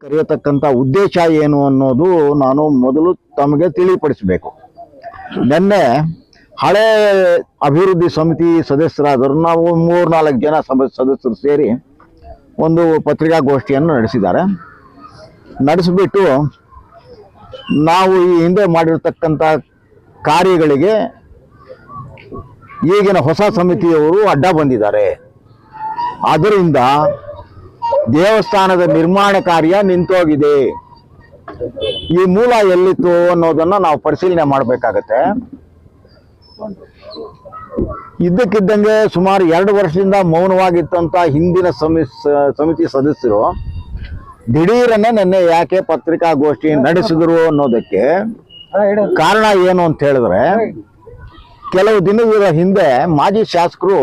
ಕರೆಯತಕ್ಕಂಥ ಉದ್ದೇಶ ಏನು ಅನ್ನೋದು ನಾನು ಮೊದಲು ತಮಗೆ ತಿಳಿಪಡಿಸಬೇಕು. ನಿನ್ನೆ ಹಳೆ ಅಭಿವೃದ್ಧಿ ಸಮಿತಿ ಸದಸ್ಯರಾದರು ನಾವು 3-4 ಜನ ಸದಸ್ಯರು ಸೇರಿ ಒಂದು ಪತ್ರಿಕಾಗೋಷ್ಠಿಯನ್ನು ನಡೆಸಿಬಿಟ್ಟು ನಾವು ಈ ಹಿಂದೆ ಮಾಡಿರ್ತಕ್ಕಂಥ ಕಾರ್ಯಗಳಿಗೆ ಈಗಿನ ಹೊಸ ಸಮಿತಿಯವರು ಅಡ್ಡ ಬಂದಿದ್ದಾರೆ, ಆದ್ದರಿಂದ ದೇವಸ್ಥಾನದ ನಿರ್ಮಾಣ ಕಾರ್ಯ ನಿಂತೋಗಿದೆ, ಈ ಮೂಲ ಎಲ್ಲಿತ್ತು ಅನ್ನೋದನ್ನ ನಾವು ಪರಿಶೀಲನೆ ಮಾಡಬೇಕಾಗತ್ತೆ. ಇದ್ದಕ್ಕಿದ್ದಂಗೆ ಸುಮಾರು 2 ವರ್ಷದಿಂದ ಮೌನವಾಗಿತ್ತಂತ ಹಿಂದಿನ ಸಮಿತಿ ಸದಸ್ಯರು ದಿಢೀರನ್ನೇ ನಿನ್ನೆ ಯಾಕೆ ಪತ್ರಿಕಾಗೋಷ್ಠಿ ನಡೆಸಿದ್ರು ಅನ್ನೋದಕ್ಕೆ ಕಾರಣ ಏನು ಅಂತ ಹೇಳಿದ್ರೆ, ಕೆಲವು ದಿನಗಳ ಹಿಂದೆ ಮಾಜಿ ಶಾಸಕರು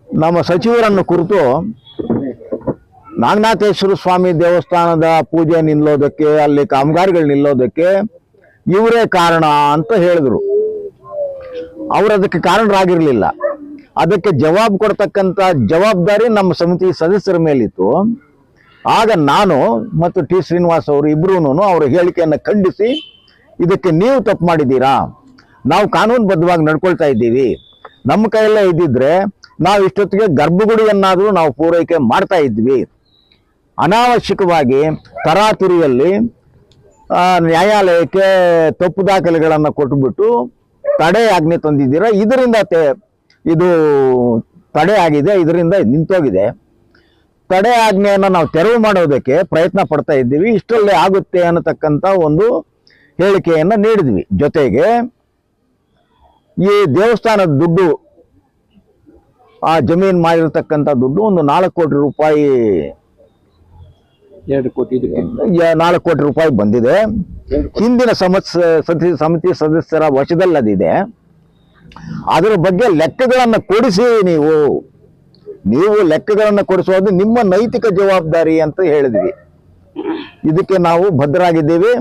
ನಮ್ಮ ಸಚಿವರನ್ನು ಕುರಿತು ನಾಗನಾಥೇಶ್ವರ ಸ್ವಾಮಿ ದೇವಸ್ಥಾನದ ಪೂಜೆ ನಿಲ್ಲೋದಕ್ಕೆ, ಅಲ್ಲಿ ಕಾಮಗಾರಿಗಳು ನಿಲ್ಲೋದಕ್ಕೆ ಇವರೇ ಕಾರಣ ಅಂತ ಹೇಳಿದ್ರು. ಅವರು ಅದಕ್ಕೆ ಕಾರಣರಾಗಿರ್ಲಿಲ್ಲ. ಅದಕ್ಕೆ ಜವಾಬು ಕೊಡ್ತಕ್ಕಂಥ ಜವಾಬ್ದಾರಿ ನಮ್ಮ ಸಮಿತಿ ಸದಸ್ಯರ ಮೇಲಿತ್ತು. ಆಗ ನಾನು ಮತ್ತು ಟಿ ಶ್ರೀನಿವಾಸ್ ಅವರು ಇಬ್ರು ಅವರ ಹೇಳಿಕೆಯನ್ನು ಖಂಡಿಸಿ, ಇದಕ್ಕೆ ನೀವು ತಪ್ಪು ಮಾಡಿದ್ದೀರಾ, ನಾವು ಕಾನೂನುಬದ್ಧವಾಗಿ ನಡ್ಕೊಳ್ತಾ ಇದ್ದೀವಿ, ನಮ್ಮ ಕೈಯಲ್ಲೇ ಇದ್ದಿದ್ರೆ ನಾವು ಇಷ್ಟೊತ್ತಿಗೆ ಗರ್ಭಗುಡಿಯನ್ನಾದರೂ ನಾವು ಪೂರೈಕೆ ಮಾಡ್ತಾ ಇದ್ವಿ, ಅನಾವಶ್ಯಕವಾಗಿ ತರಾತುರಿಯಲ್ಲಿ ನ್ಯಾಯಾಲಯಕ್ಕೆ ತಪ್ಪು ದಾಖಲೆಗಳನ್ನು ಕೊಟ್ಟುಬಿಟ್ಟು ತಡೆ ಆಜ್ಞೆ ತಂದಿದ್ದೀರಾ, ಇದರಿಂದ ಇದು ತಡೆ ಆಗಿದೆ, ಇದರಿಂದ ನಿಂತೋಗಿದೆ. ತಡೆ ಆಜ್ಞೆಯನ್ನು ನಾವು ತೆರವು ಮಾಡೋದಕ್ಕೆ ಪ್ರಯತ್ನ ಪಡ್ತಾ ಇದ್ದೀವಿ, ಇಷ್ಟರಲ್ಲೇ ಆಗುತ್ತೆ ಅನ್ನತಕ್ಕಂಥ ಒಂದು ಹೇಳಿಕೆಯನ್ನು ನೀಡಿದ್ವಿ. ಜೊತೆಗೆ ಈ ದೇವಸ್ಥಾನದ ದುಡ್ಡು, ಆ ಜಮೀನು ಮಾಡಿರ್ತಕ್ಕಂಥ ದುಡ್ಡು ಒಂದು 4 ಕೋಟಿ ರೂಪಾಯಿ 4 ಕೋಟಿ ರೂಪಾಯಿ ಬಂದಿದೆ. ಹಿಂದಿನ ಸಮಿತಿ ಸದಸ್ಯರ ವಶದಲ್ಲದಿದೆ. ಅದರ ಬಗ್ಗೆ ಲೆಕ್ಕಗಳನ್ನು ಕೊಡಿಸಿ, ನೀವು ಲೆಕ್ಕಗಳನ್ನು ಕೊಡಿಸೋದು ನಿಮ್ಮ ನೈತಿಕ ಜವಾಬ್ದಾರಿ ಅಂತ ಹೇಳಿದ್ವಿ. ಇದಕ್ಕೆ ನಾವು ಬದ್ಧರಾಗಿದ್ದೀವಿ.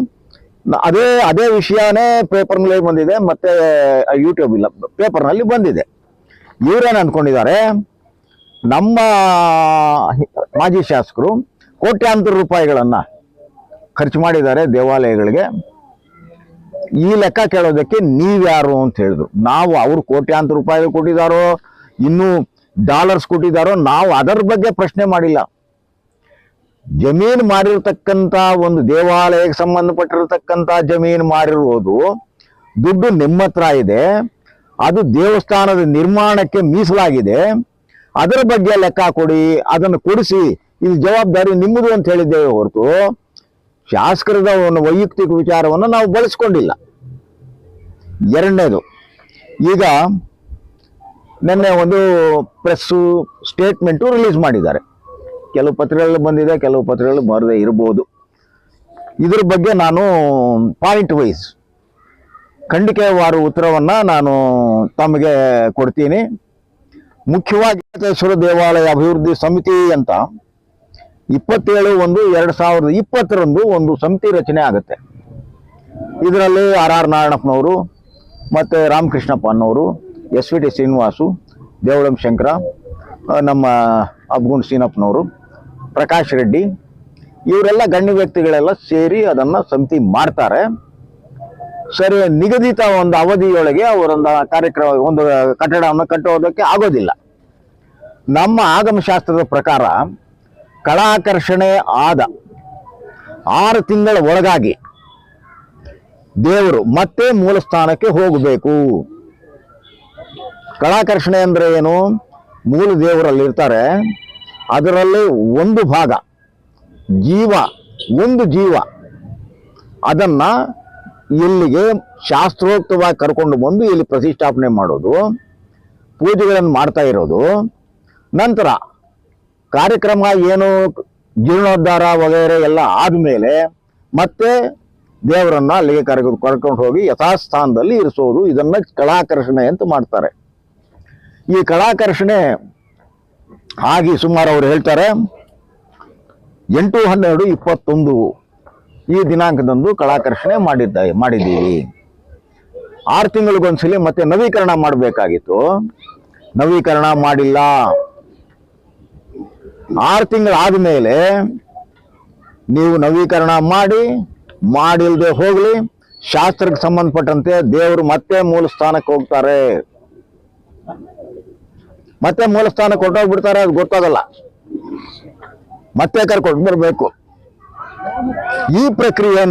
ಅದೇ ವಿಷಯನೇ ಪೇಪರ್ನಲ್ಲಿ ಬಂದಿದೆ, ಮತ್ತೆ ಯೂಟ್ಯೂಬ್ ಇಲ್ಲ, ಪೇಪರ್ನಲ್ಲಿ ಬಂದಿದೆ. ಇವರೇನು ಅಂದ್ಕೊಂಡಿದ್ದಾರೆ, ನಮ್ಮ ಮಾಜಿ ಶಾಸಕರು ಕೋಟ್ಯಾಂತರ ರೂಪಾಯಿಗಳನ್ನು ಖರ್ಚು ಮಾಡಿದ್ದಾರೆ ದೇವಾಲಯಗಳಿಗೆ, ಈ ಲೆಕ್ಕ ಕೇಳೋದಕ್ಕೆ ನೀವ್ಯಾರು ಅಂತ ಹೇಳಿದ್ರು. ನಾವು ಅವರು ಕೋಟ್ಯಾಂತರ ರೂಪಾಯಿ ಕೊಟ್ಟಿದ್ದಾರೋ, ಇನ್ನೂ ಡಾಲರ್ಸ್ ಕೊಟ್ಟಿದ್ದಾರೋ, ನಾವು ಅದರ ಬಗ್ಗೆ ಪ್ರಶ್ನೆ ಮಾಡಿಲ್ಲ. ಜಮೀನು ಮಾರಿರ್ತಕ್ಕಂಥ ಒಂದು ದೇವಾಲಯಕ್ಕೆ ಸಂಬಂಧಪಟ್ಟಿರತಕ್ಕಂಥ ಜಮೀನು ಮಾರಿರುವುದು, ದುಡ್ಡು ನಿಮ್ಮ ಹತ್ರ ಇದೆ, ಅದು ದೇವಸ್ಥಾನದ ನಿರ್ಮಾಣಕ್ಕೆ ಮೀಸಲಾಗಿದೆ, ಅದರ ಬಗ್ಗೆ ಲೆಕ್ಕ ಕೊಡಿ, ಅದನ್ನು ಕೊಡಿಸಿ, ಇದು ಜವಾಬ್ದಾರಿ ನಿಮ್ಮದು ಅಂತ ಹೇಳಿದ್ದೇವೆ ಹೊರತು ಶಾಸಕರದ ಒಂದು ವೈಯಕ್ತಿಕ ವಿಚಾರವನ್ನು ನಾವು ಬಳಸ್ಕೊಂಡಿಲ್ಲ. ಎರಡನೇದು, ಈಗ ನಿನ್ನೆ ಒಂದು ಪ್ರೆಸ್ಸು ಸ್ಟೇಟ್ಮೆಂಟು ರಿಲೀಸ್ ಮಾಡಿದ್ದಾರೆ. ಕೆಲವು ಪತ್ರಿಕೆಗಳು ಬಂದಿದೆ, ಕೆಲವು ಪತ್ರಿಕೆಗಳು ಬರದೇ ಇರಬಹುದು. ಇದ್ರ ಬಗ್ಗೆ ನಾನು ಪಾಯಿಂಟ್ ವೈಸ್ ಖಂಡಿಕೆವಾರು ಉತ್ತರವನ್ನು ನಾನು ತಮಗೆ ಕೊಡ್ತೀನಿ. ಮುಖ್ಯವಾಗಿ ನಾಗನಾಥೇಶ್ವರ ದೇವಾಲಯ ಅಭಿವೃದ್ಧಿ ಸಮಿತಿ ಅಂತ 27/1/2020 ಒಂದು ಸಮಿತಿ ರಚನೆ ಆಗುತ್ತೆ. ಇದರಲ್ಲಿ ಆರ್ ನಾರಾಯಣಪ್ಪನವರು, ಮತ್ತು ರಾಮಕೃಷ್ಣಪ್ಪ ಅನ್ನೋರು, SVT ಶ್ರೀನಿವಾಸು, ದೇವಳಂ ಶಂಕರ, ನಮ್ಮ ಅಬ್ಗುಂಡ್ ಸೀನಪ್ಪನವರು, ಪ್ರಕಾಶ್ ರೆಡ್ಡಿ, ಇವರೆಲ್ಲ ಗಣ್ಯ ವ್ಯಕ್ತಿಗಳೆಲ್ಲ ಸೇರಿ ಅದನ್ನು ಸಮಿತಿ ಮಾಡ್ತಾರೆ. ಸರಿ, ನಿಗದಿತ ಒಂದು ಅವಧಿಯೊಳಗೆ ಅವರೊಂದು ಒಂದು ಕಟ್ಟಡವನ್ನು ಕಟ್ಟುವುದಕ್ಕೆ ಆಗೋದಿಲ್ಲ. ನಮ್ಮ ಆಗಮಶಾಸ್ತ್ರದ ಪ್ರಕಾರ ಕಳಾಕರ್ಷಣೆ ಆದ 6 ತಿಂಗಳ ಒಳಗಾಗಿ ದೇವರು ಮತ್ತೆ ಮೂಲ ಸ್ಥಾನಕ್ಕೆ ಹೋಗಬೇಕು. ಕಳಾಕರ್ಷಣೆ ಅಂದ್ರೆ ಏನು? ಮೂಲ ದೇವರಲ್ಲಿ ಇರ್ತಾರೆ, ಅದರಲ್ಲಿ ಒಂದು ಭಾಗ ಒಂದು ಜೀವ ಅದನ್ನ ಇಲ್ಲಿಗೆ ಶಾಸ್ತ್ರೋಕ್ತವಾಗಿ ಕರ್ಕೊಂಡು ಬಂದು ಇಲ್ಲಿ ಪ್ರತಿಷ್ಠಾಪನೆ ಮಾಡೋದು, ಪೂಜೆಗಳನ್ನು ಮಾಡ್ತಾ ಇರೋದು. ನಂತರ ಕಾರ್ಯಕ್ರಮ ಏನು ಜೀರ್ಣೋದ್ಧಾರ ವಗೈರೆ ಎಲ್ಲ ಆದಮೇಲೆ ಮತ್ತೆ ದೇವರನ್ನ ಅಲ್ಲಿಗೆ ಕರ್ಕೊಂಡು ಹೋಗಿ ಯಥಾಸ್ಥಾನದಲ್ಲಿ ಇರಿಸೋದು, ಇದನ್ನ ಕಳಾಕರ್ಷಣೆ ಅಂತ ಮಾಡ್ತಾರೆ. ಈ ಕಳಾಕರ್ಷಣೆ ಆಗಿ ಸುಮಾರು ಅವರು ಹೇಳ್ತಾರೆ 8/12/21 ಈ ದಿನಾಂಕದಂದು ಕಳಾಕರ್ಷಣೆ ಮಾಡಿದ್ದೀವಿ. 6 ತಿಂಗಳಿಗೊಂದ್ಸಲಿ ಮತ್ತೆ ನವೀಕರಣ ಮಾಡಬೇಕಾಗಿತ್ತು, ನವೀಕರಣ ಮಾಡಿಲ್ಲ. 6 ತಿಂಗಳಾದ್ಮೇಲೆ ನೀವು ನವೀಕರಣ ಮಾಡಿಲ್ದೆ ಹೋಗ್ಲಿ, ಶಾಸ್ತ್ರಕ್ಕೆ ಸಂಬಂಧಪಟ್ಟಂತೆ ದೇವರು ಮತ್ತೆ ಮೂಲ ಸ್ಥಾನಕ್ಕೆ ಹೋಗ್ತಾರೆ. ಮತ್ತೆ ಮೂಲ ಸ್ಥಾನಕ್ಕೆ ಹೊರಟೋಗ್ಬಿಡ್ತಾರೆ, ಅದು ಗೊತ್ತಾಗಲ್ಲ. ಮತ್ತೆ ಕರ್ಕೊಂಡು ಬರ್ಬೇಕು. ಈ ಪ್ರಕ್ರಿಯೆ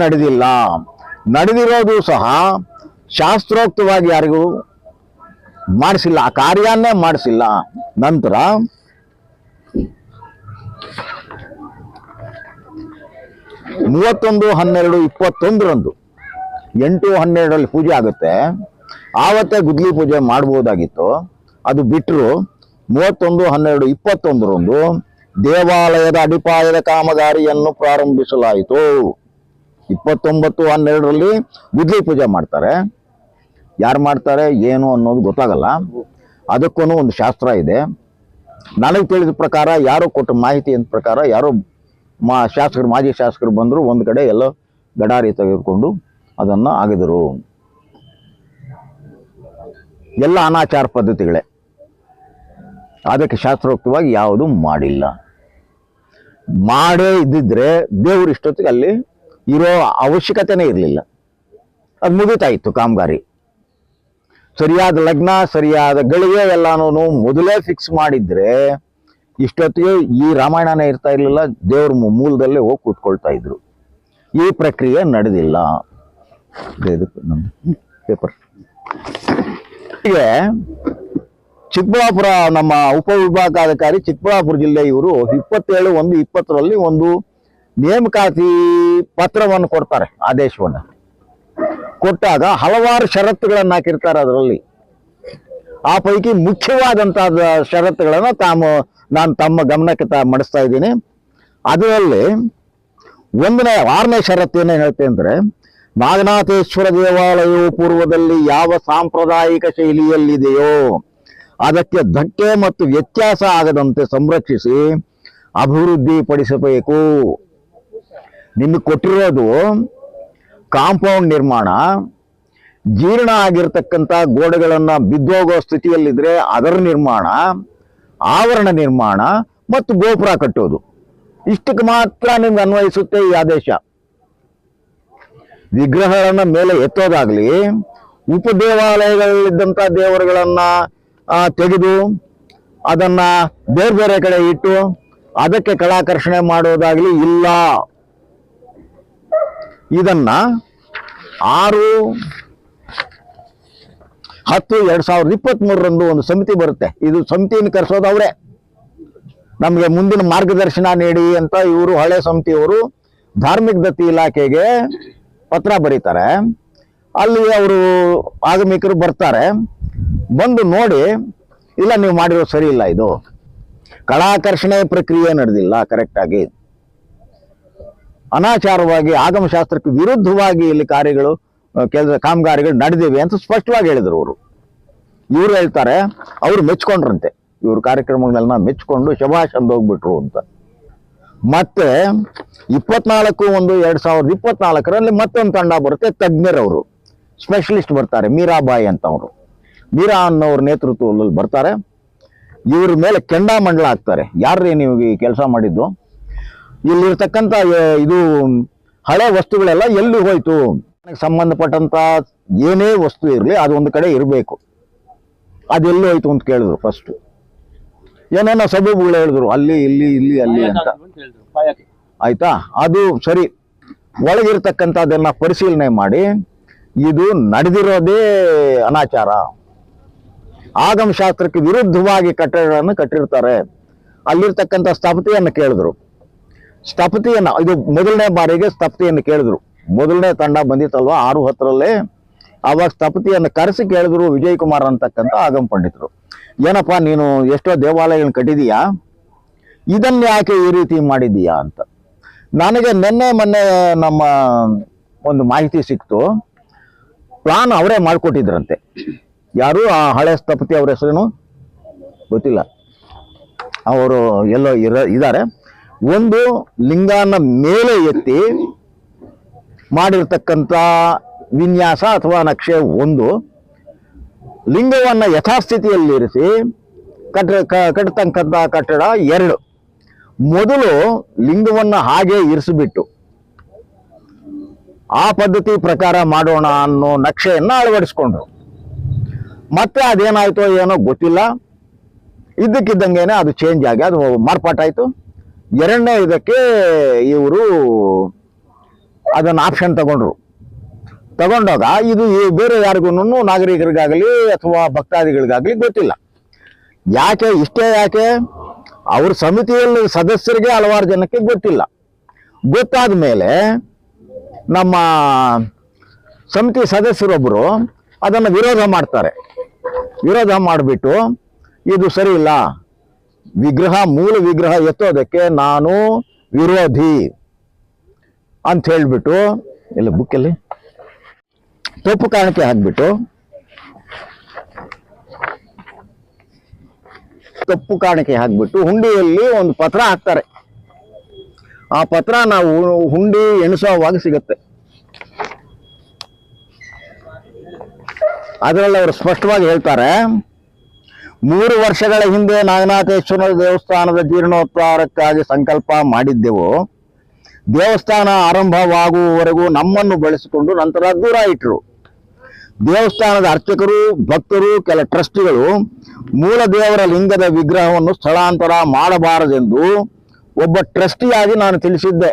ನಡೆದಿರೋದು ಸಹ ಶಾಸ್ತ್ರೋಕ್ತವಾಗಿ ಯಾರಿಗೂ ಮಾಡಿಸಿಲ್ಲ, ಆ ಕಾರ್ಯನ್ನೇ ಮಾಡಿಸಿಲ್ಲ. ನಂತರ 31/12/21 8/12 ಪೂಜೆ ಆಗುತ್ತೆ. ಆವತ್ತೇ ಗುದ್ಲಿ ಪೂಜೆ ಮಾಡಬಹುದಾಗಿತ್ತು. ಅದು ಬಿಟ್ಟರು 31/12/21 ದೇವಾಲಯದ ಅಡಿಪಾಯದ ಕಾಮಗಾರಿಯನ್ನು ಪ್ರಾರಂಭಿಸಲಾಯಿತು. 29/12 ಗುದ್ಲಿ ಪೂಜೆ ಮಾಡ್ತಾರೆ. ಯಾರು ಮಾಡ್ತಾರೆ ಏನು ಅನ್ನೋದು ಗೊತ್ತಾಗಲ್ಲ. ಅದಕ್ಕೂ ಒಂದು ಶಾಸ್ತ್ರ ಇದೆ. ನನಗೆ ತಿಳಿದ ಪ್ರಕಾರ, ಯಾರೋ ಕೊಟ್ಟ ಮಾಹಿತಿ ಅಂತ ಪ್ರಕಾರ, ಯಾರೋ ಮಾಜಿ ಶಾಸಕರು ಬಂದರು, ಒಂದು ಕಡೆ ಎಲ್ಲೋ ಗಡಾರಿ ತೆಗೆದುಕೊಂಡು ಅದನ್ನು ಆಗಿದರು. ಎಲ್ಲ ಅನಾಚಾರ ಪದ್ಧತಿಗಳೇ, ಅದಕ್ಕೆ ಶಾಸ್ತ್ರೋಕ್ತವಾಗಿ ಯಾವುದು ಮಾಡಿಲ್ಲ. ಮಾಡೇ ಇದ್ದಿದ್ರೆ ದೇವರು ಇಷ್ಟೊತ್ತಿಗೆ ಅಲ್ಲಿ ಇರೋ ಅವಶ್ಯಕತೆನೇ ಇರಲಿಲ್ಲ. ಅದು ಮುಗಿತಾ ಇತ್ತು ಕಾಮಗಾರಿ. ಸರಿಯಾದ ಲಗ್ನ, ಸರಿಯಾದ ಗಳಿಗೆ ಎಲ್ಲಾನು ಮೊದಲೇ ಫಿಕ್ಸ್ ಮಾಡಿದ್ರೆ ಇಷ್ಟೊತ್ತಿಗೆ ಈ ರಾಮಾಯಣನೇ ಇರ್ತಾ ಇರಲಿಲ್ಲ. ದೇವ್ರ ಮೂಲದಲ್ಲೇ ಹೋಗಿ ಕೂತ್ಕೊಳ್ತಾ ಇದ್ರು. ಈ ಪ್ರಕ್ರಿಯೆ ನಡೆದಿಲ್ಲ. ಪೇಪರ್ ಹೀಗೆ ಚಿಕ್ಕಬಳ್ಳಾಪುರ ನಮ್ಮ ಉಪವಿಭಾಗಾಧಿಕಾರಿ ಚಿಕ್ಕಬಳ್ಳಾಪುರ ಜಿಲ್ಲೆ ಇವರು 27/1/20 ಒಂದು ನೇಮಕಾತಿ ಪತ್ರವನ್ನು ಕೊಡ್ತಾರೆ, ಆದೇಶವನ್ನು ಕೊಟ್ಟಾಗ ಹಲವಾರು ಷರತ್ತುಗಳನ್ನು ಹಾಕಿರ್ತಾರೆ. ಅದರಲ್ಲಿ ಆ ಪೈಕಿ ಮುಖ್ಯವಾದಂತಹ ಷರತ್ತುಗಳನ್ನು ನಾನು ತಮ್ಮ ಗಮನಕ್ಕೆ ಮಡಿಸ್ತಾ ಇದ್ದೀನಿ. ಅದರಲ್ಲಿ 6ನೇ ಷರತ್ತು ಏನೇ ಹೇಳ್ತೆ ಅಂದ್ರೆ, ನಾಗನಾಥೇಶ್ವರ ದೇವಾಲಯವು ಪೂರ್ವದಲ್ಲಿ ಯಾವ ಸಾಂಪ್ರದಾಯಿಕ ಶೈಲಿಯಲ್ಲಿದೆಯೋ ಅದಕ್ಕೆ ಧಕ್ಕೆ ಮತ್ತು ವ್ಯತ್ಯಾಸ ಆಗದಂತೆ ಸಂರಕ್ಷಿಸಿ ಅಭಿವೃದ್ಧಿ ಪಡಿಸಬೇಕು. ನಿಮಗೆ ಕೊಟ್ಟಿರೋದು ಕಾಂಪೌಂಡ್ ನಿರ್ಮಾಣ, ಜೀರ್ಣ ಆಗಿರ್ತಕ್ಕಂಥ ಗೋಡೆಗಳನ್ನು ಬಿದ್ದೋಗೋ ಸ್ಥಿತಿಯಲ್ಲಿದ್ರೆ ಅದರ ನಿರ್ಮಾಣ, ಆವರಣ ನಿರ್ಮಾಣ ಮತ್ತು ಗೋಪುರ ಕಟ್ಟೋದು. ಇಷ್ಟಕ್ಕೆ ಮಾತ್ರ ನಿಮ್ಗೆ ಅನ್ವಯಿಸುತ್ತೆ ಈ ಆದೇಶ. ವಿಗ್ರಹಗಳನ್ನ ಮೇಲೆ ಎತ್ತೋದಾಗ್ಲಿ, ಉಪದೇವಾಲಯಗಳಲ್ಲಿದ್ದಂಥ ದೇವರುಗಳನ್ನ ತೆಗೆದು ಅದನ್ನ ಬೇರೆ ಬೇರೆ ಕಡೆ ಇಟ್ಟು ಅದಕ್ಕೆ ಕಳಾಕರ್ಷಣೆ ಮಾಡೋದಾಗ್ಲಿ ಇಲ್ಲ. ಇದನ್ನ 6/10/2023 ಒಂದು ಸಮಿತಿ ಬರುತ್ತೆ. ಇದು ಸಮಿತಿಯನ್ನು ಕರೆಸೋದು ಅವರೇ. ನಮಗೆ ಮುಂದಿನ ಮಾರ್ಗದರ್ಶನ ನೀಡಿ ಅಂತ ಇವರು ಹಳೆ ಸಮಿತಿಯವರು ಧಾರ್ಮಿಕ ದತ್ತಿ ಇಲಾಖೆಗೆ ಪತ್ರ ಬರೀತಾರೆ. ಅಲ್ಲಿ ಅವರು ಆಗಮಿಕರು ಬರ್ತಾರೆ. ಬಂದು ನೋಡಿ, ಇಲ್ಲ ನೀವು ಮಾಡಿರೋ ಸರಿ ಇಲ್ಲ, ಇದು ಕಳಾಕರ್ಷಣೆ ಪ್ರಕ್ರಿಯೆ ನಡೆದಿಲ್ಲ ಕರೆಕ್ಟಾಗಿ, ಅನಾಚಾರವಾಗಿ ಆಗಮಶಾಸ್ತ್ರಕ್ಕೆ ವಿರುದ್ಧವಾಗಿ ಇಲ್ಲಿ ಕಾಮಗಾರಿಗಳು ನಡೆದಿವೆ ಅಂತ ಸ್ಪಷ್ಟವಾಗಿ ಹೇಳಿದ್ರು ಅವರು. ಇವರು ಹೇಳ್ತಾರೆ, ಅವರು ಮೆಚ್ಕೊಂಡ್ರಂತೆ, ಇವ್ರ ಕಾರ್ಯಕ್ರಮಗಳನ್ನ ಮೆಚ್ಕೊಂಡು ಶಭಾಷ್ ಅಂತ ಹೋಗ್ಬಿಟ್ರು ಅಂತ. ಮತ್ತೆ 24/1/2024 ಮತ್ತೊಂದು ತಂಡ ಬರುತ್ತೆ, ತಜ್ಞರವರು ಸ್ಪೆಷಲಿಸ್ಟ್ ಬರ್ತಾರೆ, ಮೀರಾಬಾಯಿ ಅಂತ ಅವರು. ಮೀರಾ ಅನ್ನೋರ ನೇತೃತ್ವದಲ್ಲಿ ಬರ್ತಾರೆ. ಇವ್ರ ಮೇಲೆ ಕೆಂಡಾಮಂಡಲ ಹಾಕ್ತಾರೆ. ಯಾರ್ರೀ ನೀವು ಈ ಕೆಲಸ ಮಾಡಿದ್ದು? ಇಲ್ಲಿರ್ತಕ್ಕಂಥ ಇದು ಹಳೆ ವಸ್ತುಗಳೆಲ್ಲ ಎಲ್ಲಿ ಹೋಯ್ತು? ಸಂಬಂಧಪಟ್ಟಂತ ಏನೇ ವಸ್ತು ಇರಲಿ ಅದು ಒಂದು ಕಡೆ ಇರಬೇಕು. ಅದೆಲ್ಲಿ ಹೋಯ್ತು ಅಂತ ಕೇಳಿದ್ರು. ಫಸ್ಟ್ ಏನೇನೋ ಸಬೂಬುಗಳು ಹೇಳಿದ್ರು, ಅಲ್ಲಿ ಇಲ್ಲಿ ಇಲ್ಲಿ ಅಲ್ಲಿ ಅಂತ. ಆಯ್ತಾ? ಅದು ಸರಿ. ಒಳಗಿರ್ತಕ್ಕಂಥದ್ದನ್ನ ಪರಿಶೀಲನೆ ಮಾಡಿ ಇದು ನಡೆದಿರೋದೇ ಅನಾಚಾರ, ಆಗಮಶಾಸ್ತ್ರಕ್ಕೆ ವಿರುದ್ಧವಾಗಿ ಕಟ್ಟಡಗಳನ್ನು ಕಟ್ಟಿರ್ತಾರೆ. ಅಲ್ಲಿರ್ತಕ್ಕಂಥ ಸ್ಥಪತಿಯನ್ನು ಕೇಳಿದ್ರು. ಇದು ಮೊದಲನೇ ಬಾರಿಗೆ ಸ್ಥಪತಿಯನ್ನು ಕೇಳಿದ್ರು. ಮೊದಲನೇ ತಂಡ ಬಂದಿತ್ತಲ್ವ 6/10 ಆವಾಗ ಸ್ಥಪತಿಯನ್ನು ಕರೆಸಿ ಕೇಳಿದ್ರು. ವಿಜಯ್ ಕುಮಾರ್ ಅಂತಕ್ಕಂಥ ಆಗಮ ಪಂಡಿತರು, ಏನಪ್ಪಾ ನೀನು ಎಷ್ಟೋ ದೇವಾಲಯಗಳನ್ನ ಕಟ್ಟಿದೀಯಾ, ಇದನ್ನ ಯಾಕೆ ಈ ರೀತಿ ಮಾಡಿದೀಯಾ ಅಂತ. ನನಗೆ ಮೊನ್ನೆ ನಮ್ಮ ಒಂದು ಮಾಹಿತಿ ಸಿಕ್ತು. ಪ್ಲಾನ್ ಅವರೇ ಮಾಡಿಕೊಟ್ಟಿದ್ರಂತೆ. ಯಾರು? ಆ ಹಳೆ ಸ್ಥಪತಿ, ಅವ್ರ ಹೆಸರೇನು ಗೊತ್ತಿಲ್ಲ, ಅವರು ಎಲ್ಲೋ ಇದ್ದಾರೆ. ಒಂದು ಲಿಂಗನ ಮೇಲೆ ಎತ್ತಿ ಮಾಡಿರ್ತಕ್ಕಂಥ ವಿನ್ಯಾಸ ಅಥವಾ ನಕ್ಷೆ ಒಂದು, ಲಿಂಗವನ್ನ ಯಥಾಸ್ಥಿತಿಯಲ್ಲಿ ಇರಿಸಿ ಕಟ್ಟತಕ್ಕಂಥ ಕಟ್ಟಡ 2. ಮೊದಲು ಲಿಂಗವನ್ನು ಹಾಗೆ ಇರಿಸಿಬಿಟ್ಟು ಆ ಪದ್ಧತಿ ಪ್ರಕಾರ ಮಾಡೋಣ ಅನ್ನೋ ನಕ್ಷೆಯನ್ನು ಅಳವಡಿಸ್ಕೊಂಡ್ರು. ಮತ್ತೆ ಅದೇನಾಯ್ತೋ ಏನೋ ಗೊತ್ತಿಲ್ಲ, ಇದ್ದಕ್ಕಿದ್ದಂಗೆನೆ ಅದು ಚೇಂಜ್ ಆಗಿ ಅದು ಮಾರ್ಪಾಟಾಯ್ತು. ಎರಡನೇ ಇದಕ್ಕೆ ಇವರು ಅದನ್ನು ಆಪ್ಷನ್ ತಗೊಂಡಾಗ ಇದು ಬೇರೆ ಯಾರಿಗೂ ನಾಗರಿಕರಿಗಾಗಲಿ ಅಥವಾ ಭಕ್ತಾದಿಗಳಿಗಾಗಲಿ ಗೊತ್ತಿಲ್ಲ. ಯಾಕೆ ಅವ್ರ ಸಮಿತಿಯಲ್ಲಿ ಸದಸ್ಯರಿಗೆ ಹಲವಾರು ಜನಕ್ಕೆ ಗೊತ್ತಿಲ್ಲ. ಗೊತ್ತಾದ ಮೇಲೆ ನಮ್ಮ ಸಮಿತಿ ಸದಸ್ಯರೊಬ್ಬರು ಅದನ್ನು ವಿರೋಧ ಮಾಡ್ತಾರೆ. ವಿರೋಧ ಮಾಡಿಬಿಟ್ಟು ಇದು ಸರಿ ಇಲ್ಲ, ಮೂಲ ವಿಗ್ರಹ ಎತ್ತೋದಕ್ಕೆ ನಾನು ವಿರೋಧಿ ಅಂತ ಹೇಳಿಬಿಟ್ಟು ಇಲ್ಲ ಬುಕ್ಕಲ್ಲಿ ತಪ್ಪು ಕಾಣಿಕೆ ಹಾಕ್ಬಿಟ್ಟು ಹುಂಡಿಯಲ್ಲಿ ಒಂದು ಪತ್ರ ಹಾಕ್ತಾರೆ. ಆ ಪತ್ರ ನಾವು ಹುಂಡಿ ಎಣಿಸುವಾಗ ಸಿಗುತ್ತೆ. ಅದರಲ್ಲಿ ಅವರು ಸ್ಪಷ್ಟವಾಗಿ ಹೇಳ್ತಾರೆ, 3 ವರ್ಷಗಳ ಹಿಂದೆ ನಾಗನಾಥೇಶ್ವರ ದೇವಸ್ಥಾನದ ಜೀರ್ಣೋದ್ಧಾರಕ್ಕಾಗಿ ಸಂಕಲ್ಪ ಮಾಡಿದ್ದೆವು. ದೇವಸ್ಥಾನ ಆರಂಭವಾಗುವವರೆಗೂ ನಮ್ಮನ್ನು ಬಳಸಿಕೊಂಡು ನಂತರ ದೂರ ಇಟ್ಟರು. ದೇವಸ್ಥಾನದ ಅರ್ಚಕರು, ಭಕ್ತರು, ಕೆಲ ಟ್ರಸ್ಟಿಗಳು ಮೂಲ ದೇವರ ಲಿಂಗದ ವಿಗ್ರಹವನ್ನು ಸ್ಥಳಾಂತರ ಮಾಡಬಾರದೆಂದು ಒಬ್ಬ ಟ್ರಸ್ಟಿಯಾಗಿ ನಾನು ತಿಳಿಸಿದ್ದೆ.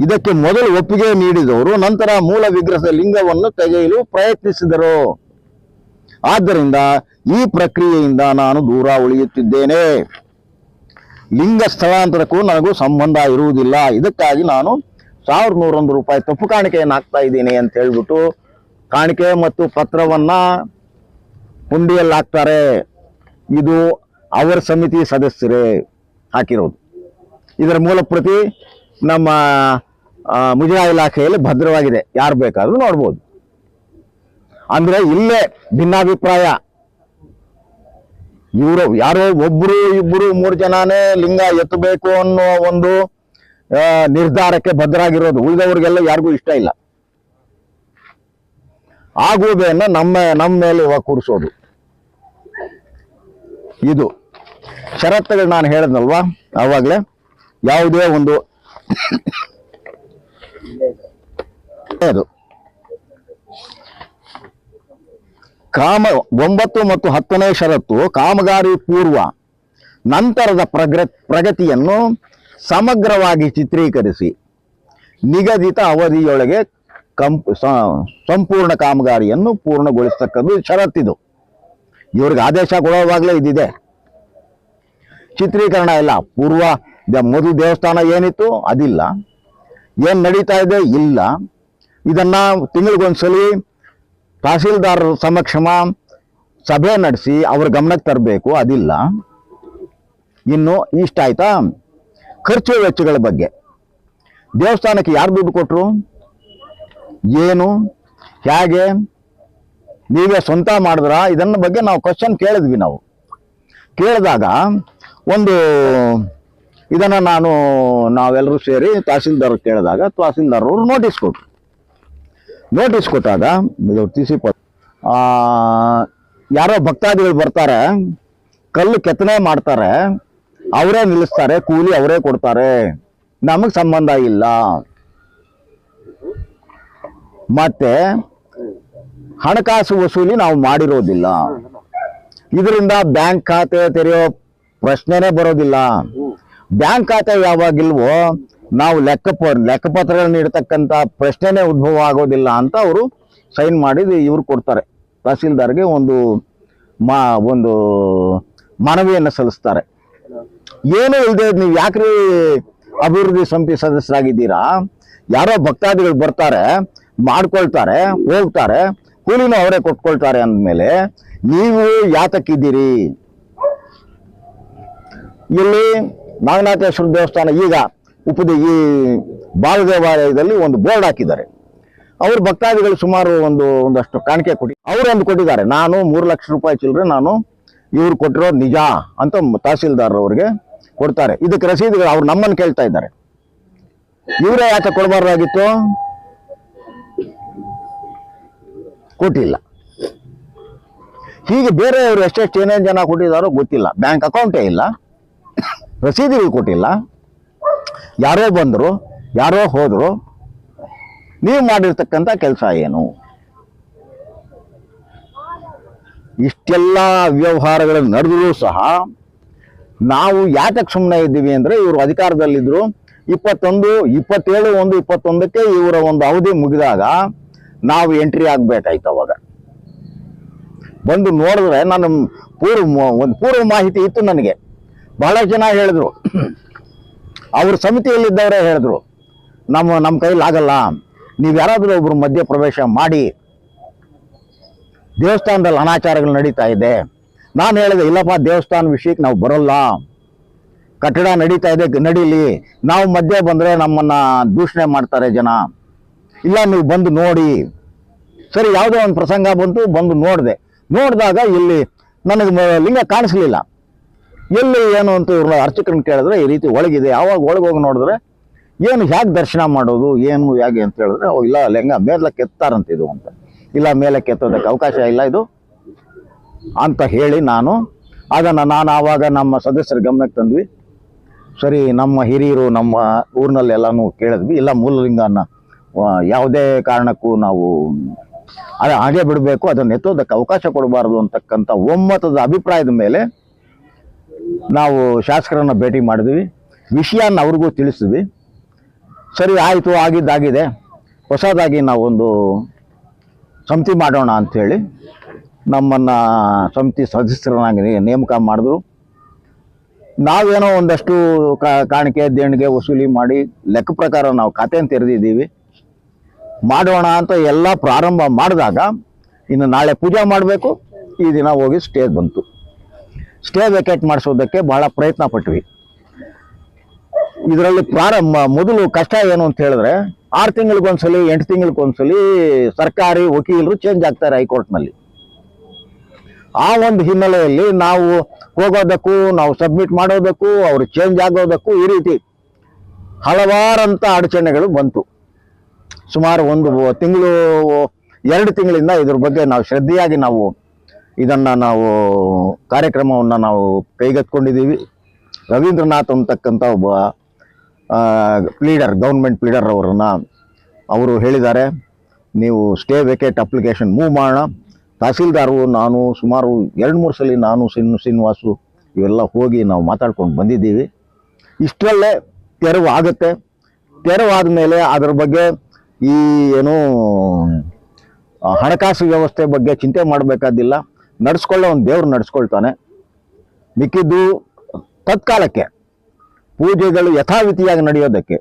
ಇದಕ್ಕೆ ಮೊದಲು ಒಪ್ಪಿಗೆ ನೀಡಿದವರು ನಂತರ ಮೂಲ ವಿಗ್ರಹದ ಲಿಂಗವನ್ನು ತೆಗೆಯಲು ಪ್ರಯತ್ನಿಸಿದರು. ಆದ್ದರಿಂದ ಈ ಪ್ರಕ್ರಿಯೆಯಿಂದ ನಾನು ದೂರ ಉಳಿಯುತ್ತಿದ್ದೇನೆ. ಲಿಂಗ ಸ್ಥಳಾಂತರಕ್ಕೂ ನನಗೂ ಸಂಬಂಧ ಇರುವುದಿಲ್ಲ. ಇದಕ್ಕಾಗಿ ನಾನು 1101 ರೂಪಾಯಿ ತಪ್ಪು ಕಾಣಿಕೆಯನ್ನು ಹಾಕ್ತಾ ಇದ್ದೀನಿ ಅಂತ ಹೇಳ್ಬಿಟ್ಟು ಕಾಣಿಕೆ ಮತ್ತು ಪತ್ರವನ್ನ ಹುಂಡಿಯಲ್ಲಿ ಹಾಕ್ತಾರೆ. ಇದು ಅವರ ಸಮಿತಿ ಸದಸ್ಯರೇ ಹಾಕಿರೋದು. ಇದರ ಮೂಲ ಪ್ರತಿ ನಮ್ಮ ಮುಜರಾಯಿ ಇಲಾಖೆಯಲ್ಲಿ ಭದ್ರವಾಗಿದೆ, ಯಾರು ಬೇಕಾದ್ರೂ ನೋಡ್ಬೋದು. ಅಂದ್ರೆ ಇಲ್ಲೇ ಭಿನ್ನಾಭಿಪ್ರಾಯ. ಇವರು ಯಾರೋ ಒಬ್ರು ಇಬ್ರು 3 ಜನನೇ ಲಿಂಗ ಎತ್ತಬೇಕು ಅನ್ನೋ ಒಂದು ನಿರ್ಧಾರಕ್ಕೆ ಭದ್ರಾಗಿರೋದು. ಉಳಿದವ್ರಿಗೆಲ್ಲ ಯಾರಿಗೂ ಇಷ್ಟ ಇಲ್ಲ. ಆ ಗೂಬೆಯನ್ನು ನಮ್ಮ ಮೇಲೆ ಇವಾಗ ಕೂರಿಸೋದು. ಇದು ಷರತ್ತುಗಳು ನಾನು ಹೇಳಿದ್ನಲ್ವಾ ಆವಾಗಲೇ. ಯಾವುದೇ ಒಂದು ಅದು 9 ಮತ್ತು 10ನೇ ಷರತ್ತು ಕಾಮಗಾರಿ ಪೂರ್ವ ನಂತರದ ಪ್ರಗತಿಯನ್ನು ಸಮಗ್ರವಾಗಿ ಚಿತ್ರೀಕರಿಸಿ ನಿಗದಿತ ಅವಧಿಯೊಳಗೆ ಸಂಪೂರ್ಣ ಕಾಮಗಾರಿಯನ್ನು ಪೂರ್ಣಗೊಳಿಸತಕ್ಕದ್ದು ಷರತ್ತಿದು. ಇವ್ರಿಗೆ ಆದೇಶ ಕೊಡುವಾಗಲೇ ಇದಿದೆ. ಚಿತ್ರೀಕರಣ ಇಲ್ಲ. ಪೂರ್ವ ಮೊದಲು ದೇವಸ್ಥಾನ ಏನಿತ್ತು ಅದಿಲ್ಲ, ಏನ್ ನಡೀತಾ ಇದೆ ಇಲ್ಲ. ಇದನ್ನ ತಿಂಗಳಿಗೊಂದ್ಸಲಿ ತಹಸೀಲ್ದಾರ್ ಸಮಕ್ಷಮ ಸಭೆ ನಡೆಸಿ ಅವ್ರ ಗಮನಕ್ಕೆ ತರಬೇಕು, ಅದಿಲ್ಲ. ಇನ್ನು ಇಷ್ಟ ಆಯ್ತಾ. ಖರ್ಚು ವೆಚ್ಚಗಳ ಬಗ್ಗೆ ದೇವಸ್ಥಾನಕ್ಕೆ ಯಾರು ದುಡ್ಡು ಕೊಟ್ರು, ಏನು, ಹೇಗೆ, ನೀವೇ ಸ್ವಂತ ಮಾಡಿದ್ರ, ಇದನ್ನ ಬಗ್ಗೆ ನಾವು ಕ್ವಶನ್ ಕೇಳಿದ್ವಿ. ನಾವು ಕೇಳಿದಾಗ ಒಂದು ಇದನ್ನ ನಾವೆಲ್ಲರೂ ಸೇರಿ ತಹಸೀಲ್ದಾರ್ ಕೇಳಿದಾಗ ತಹಸೀಲ್ದಾರ್ ಅವರು ನೋಟಿಸ್ ಕೊಟ್ಟಾಗ ಯಾರೋ ಭಕ್ತಾದಿಗಳು ಬರ್ತಾರೆ, ಕಲ್ಲು ಕೆತ್ತನೆ ಮಾಡ್ತಾರೆ, ಅವರೇ ನಿಲ್ಲಿಸ್ತಾರೆ, ಕೂಲಿ ಅವರೇ ಕೊಡ್ತಾರೆ, ನಮಗೆ ಸಂಬಂಧ ಇಲ್ಲ. ಮತ್ತೆ ಹಣಕಾಸು ವಸೂಲಿ ನಾವು ಮಾಡಿರೋದಿಲ್ಲ. ಇದರಿಂದ ಬ್ಯಾಂಕ್ ಖಾತೆ ತೆರೆಯೋ ಪ್ರಶ್ನೆನೇ ಬರೋದಿಲ್ಲ. ಬ್ಯಾಂಕ್ ಖಾತೆ ಯಾವಾಗಿಲ್ವೋ ನಾವು ಲೆಕ್ಕಪತ್ರಗಳನ್ನ ಇಡ್ತಕ್ಕಂಥ ಪ್ರಶ್ನೆನೇ ಉದ್ಭವ ಆಗೋದಿಲ್ಲ ಅಂತ ಅವರು ಸೈನ್ ಮಾಡಿ ಇವ್ರು ಕೊಡ್ತಾರೆ. ತಹಸೀಲ್ದಾರ್ಗೆ ಒಂದು ಮನವಿಯನ್ನು ಸಲ್ಲಿಸ್ತಾರೆ. ಏನೂ ಇಲ್ಲದೆ ನೀವು ಯಾಕ್ರಿ ಅಭಿವೃದ್ಧಿ ಸಮಿತಿ ಸದಸ್ಯರಾಗಿದ್ದೀರಾ? ಯಾರೋ ಭಕ್ತಾದಿಗಳು ಬರ್ತಾರೆ, ಮಾಡ್ಕೊಳ್ತಾರೆ, ಹೋಗ್ತಾರೆ, ಕೂಲಿನೂ ಅವರೇ ಕೊಟ್ಕೊಳ್ತಾರೆ ಅಂದಮೇಲೆ ನೀವು ಯಾತಕ್ಕಿದ್ದೀರಿ? ಇಲ್ಲಿ ನಾಗನಾಥೇಶ್ವರ ದೇವಸ್ಥಾನ ಈಗ ಈ ಬಾಲ ದೇವಾಲಯದಲ್ಲಿ ಒಂದು ಬೋರ್ಡ್ ಹಾಕಿದ್ದಾರೆ. ಅವ್ರ ಭಕ್ತಾದಿಗಳು ಸುಮಾರು ಒಂದಷ್ಟು ಕಾಣಿಕೆ ಅವರೊಂದು ಕೊಟ್ಟಿದ್ದಾರೆ. ನಾನು 3 ಲಕ್ಷ ರೂಪಾಯಿ ಚಿಲ್ಲರೆ ನಾನು ಇವ್ರು ಕೊಟ್ಟಿರೋದು ನಿಜ ಅಂತ ತಹಸೀಲ್ದಾರ್ ಅವ್ರಿಗೆ ಕೊಡ್ತಾರೆ. ಇದಕ್ಕೆ ರಸೀದಿಗಳು ಅವ್ರು ನಮ್ಮನ್ನು ಕೇಳ್ತಾ ಇದ್ದಾರೆ. ಇವರೇ ಯಾಕೆ ಕೊಡಬಾರ್ದಾಗಿತ್ತು? ಕೊಟ್ಟಿಲ್ಲ. ಹೀಗೆ ಬೇರೆಯವರು ಎಷ್ಟೆಷ್ಟು ಏನೇನು ಜನ ಕೊಟ್ಟಿದ್ದಾರೋ ಗೊತ್ತಿಲ್ಲ. ಬ್ಯಾಂಕ್ ಅಕೌಂಟೇ ಇಲ್ಲ. ರಸೀದಿಗಳು ಕೊಟ್ಟಿಲ್ಲ. ಯಾರೋ ಬಂದರು, ಯಾರೋ ಹೋದರು. ನೀವು ಮಾಡಿರ್ತಕ್ಕಂಥ ಕೆಲಸ ಏನು? ಇಷ್ಟೆಲ್ಲ ವ್ಯವಹಾರಗಳು ನಡೆದರೂ ಸಹ ನಾವು ಯಾತಕ್ಕೆ ಸುಮ್ಮನೆ ಇದ್ದೀವಿ ಅಂದರೆ, ಇವರು ಅಧಿಕಾರದಲ್ಲಿದ್ದರು. 27/1/21ಕ್ಕೆ ಇವರ ಒಂದು ಅವಧಿ ಮುಗಿದಾಗ ನಾವು ಎಂಟ್ರಿ ಆಗಬೇಕಾಯ್ತು. ಅವಾಗ ಬಂದು ನೋಡಿದ್ರೆ ನಾನು ಒಂದು ಪೂರ್ವ ಮಾಹಿತಿ ಇತ್ತು ನನಗೆ. ಬಹಳ ಜನ ಹೇಳಿದ್ರು, ಅವ್ರ ಸಮಿತಿಯಲ್ಲಿದ್ದವರೇ ಹೇಳಿದ್ರು, ನಮ್ಮ ಕೈಲಿ ಆಗಲ್ಲ, ನೀವು ಯಾರಾದರೂ ಒಬ್ರು ಮಧ್ಯ ಪ್ರವೇಶ ಮಾಡಿ, ದೇವಸ್ಥಾನದಲ್ಲಿ ಅನಾಚಾರಗಳು ನಡೀತಾ ಇದೆ. ನಾನು ಹೇಳಿದೆ, ಇಲ್ಲಪ್ಪ, ದೇವಸ್ಥಾನ ವಿಷಯಕ್ಕೆ ನಾವು ಬರೋಲ್ಲ, ಕಟ್ಟಡ ನಡೀತಾ ಇದೆ, ನಡೀಲಿ, ನಾವು ಮಧ್ಯೆ ಬಂದರೆ ನಮ್ಮನ್ನು ದೂಷಣೆ ಮಾಡ್ತಾರೆ ಜನ, ಇಲ್ಲ ನೀವು ಬಂದು ನೋಡಿ. ಸರಿ, ಯಾವುದೋ ಒಂದು ಪ್ರಸಂಗ ಬಂದು ನೋಡಿದಾಗ ಇಲ್ಲಿ ನನಗೆ ಲಿಂಗ ಕಾಣಿಸ್ಲಿಲ್ಲ. ಎಲ್ಲಿ ಏನು ಅಂತ ಇವ್ರನ್ನ ಅರ್ಚಕರನ್ನ ಕೇಳಿದ್ರೆ, ಈ ರೀತಿ ಒಳಗಿದೆ. ಆವಾಗ ಒಳಗೋಗಿ ನೋಡಿದ್ರೆ ಏನು, ಹೇಗೆ ದರ್ಶನ ಮಾಡೋದು, ಏನು ಹೇಗೆ ಅಂತ ಹೇಳಿದ್ರೆ, ಇಲ್ಲ ಲಿಂಗ ಮೇಲಕ್ಕೆ ಎತ್ತಾರಂತಿದು ಅಂತ. ಇಲ್ಲ, ಮೇಲಕ್ಕೆ ಎತ್ತೋದಕ್ಕೆ ಅವಕಾಶ ಇಲ್ಲ ಇದು ಅಂತ ಹೇಳಿ ನಾನು ಆವಾಗ ನಮ್ಮ ಸದಸ್ಯರ ಗಮನಕ್ಕೆ ತಂದ್ವಿ. ಸರಿ, ನಮ್ಮ ಹಿರಿಯರು ನಮ್ಮ ಊರಿನಲ್ಲೆಲ್ಲನೂ ಕೇಳಿದ್ವಿ, ಇಲ್ಲ ಮೂಲಲಿಂಗನ ಯಾವುದೇ ಕಾರಣಕ್ಕೂ ನಾವು ಹಾಗೆ ಬಿಡಬೇಕು, ಅದನ್ನು ಎತ್ತೋದಕ್ಕೆ ಅವಕಾಶ ಕೊಡಬಾರ್ದು ಅಂತಕ್ಕಂಥ ಒಮ್ಮತದ ಅಭಿಪ್ರಾಯದ ಮೇಲೆ ನಾವು ಶಾಸಕರನ್ನು ಭೇಟಿ ಮಾಡಿದ್ವಿ. ವಿಷಯನ ಅವ್ರಿಗೂ ತಿಳಿಸಿದ್ವಿ. ಸರಿ ಆಯಿತು, ಆಗಿದ್ದಾಗಿದೆ, ಹೊಸದಾಗಿ ನಾವೊಂದು ಸಮಿತಿ ಮಾಡೋಣ ಅಂಥೇಳಿ ನಮ್ಮನ್ನು ಸಮಿತಿ ಸದಸ್ಯರನ್ನಾಗಿ ನೇಮಕ ಮಾಡಿದ್ರು. ನಾವೇನೋ ಒಂದಷ್ಟು ಕಾಣಿಕೆ ದೇಣಿಗೆ ವಸೂಲಿ ಮಾಡಿ ಲೆಕ್ಕ ಪ್ರಕಾರ ನಾವು ಖಾತೆಯನ್ನು ತೆರೆದಿದ್ದೀವಿ. ಮಾಡೋಣ ಅಂತ ಎಲ್ಲ ಪ್ರಾರಂಭ ಮಾಡಿದಾಗ, ಇನ್ನು ನಾಳೆ ಪೂಜೆ ಮಾಡಬೇಕು, ಈ ದಿನ ಹೋಗಿ ಸ್ಟೇ ಬಂತು. ಸ್ಟೇ ವೇಕೇಟ್ ಮಾಡಿಸೋದಕ್ಕೆ ಬಹಳ ಪ್ರಯತ್ನ ಪಟ್ವಿ. ಇದರಲ್ಲಿ ಮೊದಲು ಕಷ್ಟ ಏನು ಅಂತ ಹೇಳಿದ್ರೆ, 6 ತಿಂಗಳಿಗೊಂದ್ಸಲಿ 8 ತಿಂಗಳಿಗೊಂದ್ಸಲಿ ಸರ್ಕಾರಿ ವಕೀಲರು ಚೇಂಜ್ ಆಗ್ತಾರೆ ಹೈಕೋರ್ಟ್ನಲ್ಲಿ. ಆ ಒಂದು ಹಿನ್ನೆಲೆಯಲ್ಲಿ ನಾವು ಹೋಗೋದಕ್ಕೂ, ನಾವು ಸಬ್ಮಿಟ್ ಮಾಡೋದಕ್ಕೂ, ಅವರು ಚೇಂಜ್ ಆಗೋದಕ್ಕೂ ಈ ರೀತಿ ಹಲವಾರಂಥ ಅಡಚಣೆಗಳು ಬಂತು. ಸುಮಾರು 1 ತಿಂಗಳು 2 ತಿಂಗಳಿಂದ ಇದ್ರ ಬಗ್ಗೆ ನಾವು ಶ್ರದ್ಧೆಯಾಗಿ ನಾವು ಕಾರ್ಯಕ್ರಮವನ್ನು ನಾವು ಕೈಗೆತ್ಕೊಂಡಿದ್ದೀವಿ. ರವೀಂದ್ರನಾಥ್ ಅಂತಕ್ಕಂಥ ಒಬ್ಬ ಪ್ಲೀಡರ್, ಗೌರ್ಮೆಂಟ್ ಪ್ಲೀಡರ್ ಅವರು ಹೇಳಿದ್ದಾರೆ, ನೀವು ಸ್ಟೇ ವೇಕೇಟ್ ಅಪ್ಲಿಕೇಶನ್ ಮೂವ್ ಮಾಡೋಣ. ತಹಸೀಲ್ದಾರು, ನಾನು ಸುಮಾರು 2-3 ಸಲ ನಾನು ಶ್ರೀನಿವಾಸು ಇವೆಲ್ಲ ಹೋಗಿ ನಾವು ಮಾತಾಡ್ಕೊಂಡು ಬಂದಿದ್ದೀವಿ. ಇಷ್ಟರಲ್ಲೇ ತೆರವು ಆಗುತ್ತೆ. ತೆರವಾದ ಮೇಲೆ ಅದರ ಬಗ್ಗೆ ಈ ಏನು ಹಣಕಾಸು ವ್ಯವಸ್ಥೆ ಬಗ್ಗೆ ಚಿಂತೆ ಮಾಡಬೇಕಾದಿಲ್ಲ. ನಡೆಸ್ಕೊಳ್ಳೋ ಒಂದು ದೇವ್ರು ನಡೆಸ್ಕೊಳ್ತಾನೆ. ಮಿಕ್ಕಿದ್ದು ತತ್ಕಾಲಕ್ಕೆ ಪೂಜೆಗಳು ಯಥಾವಿಧಿಯಾಗಿ ನಡೆಯೋದಕ್ಕೆ,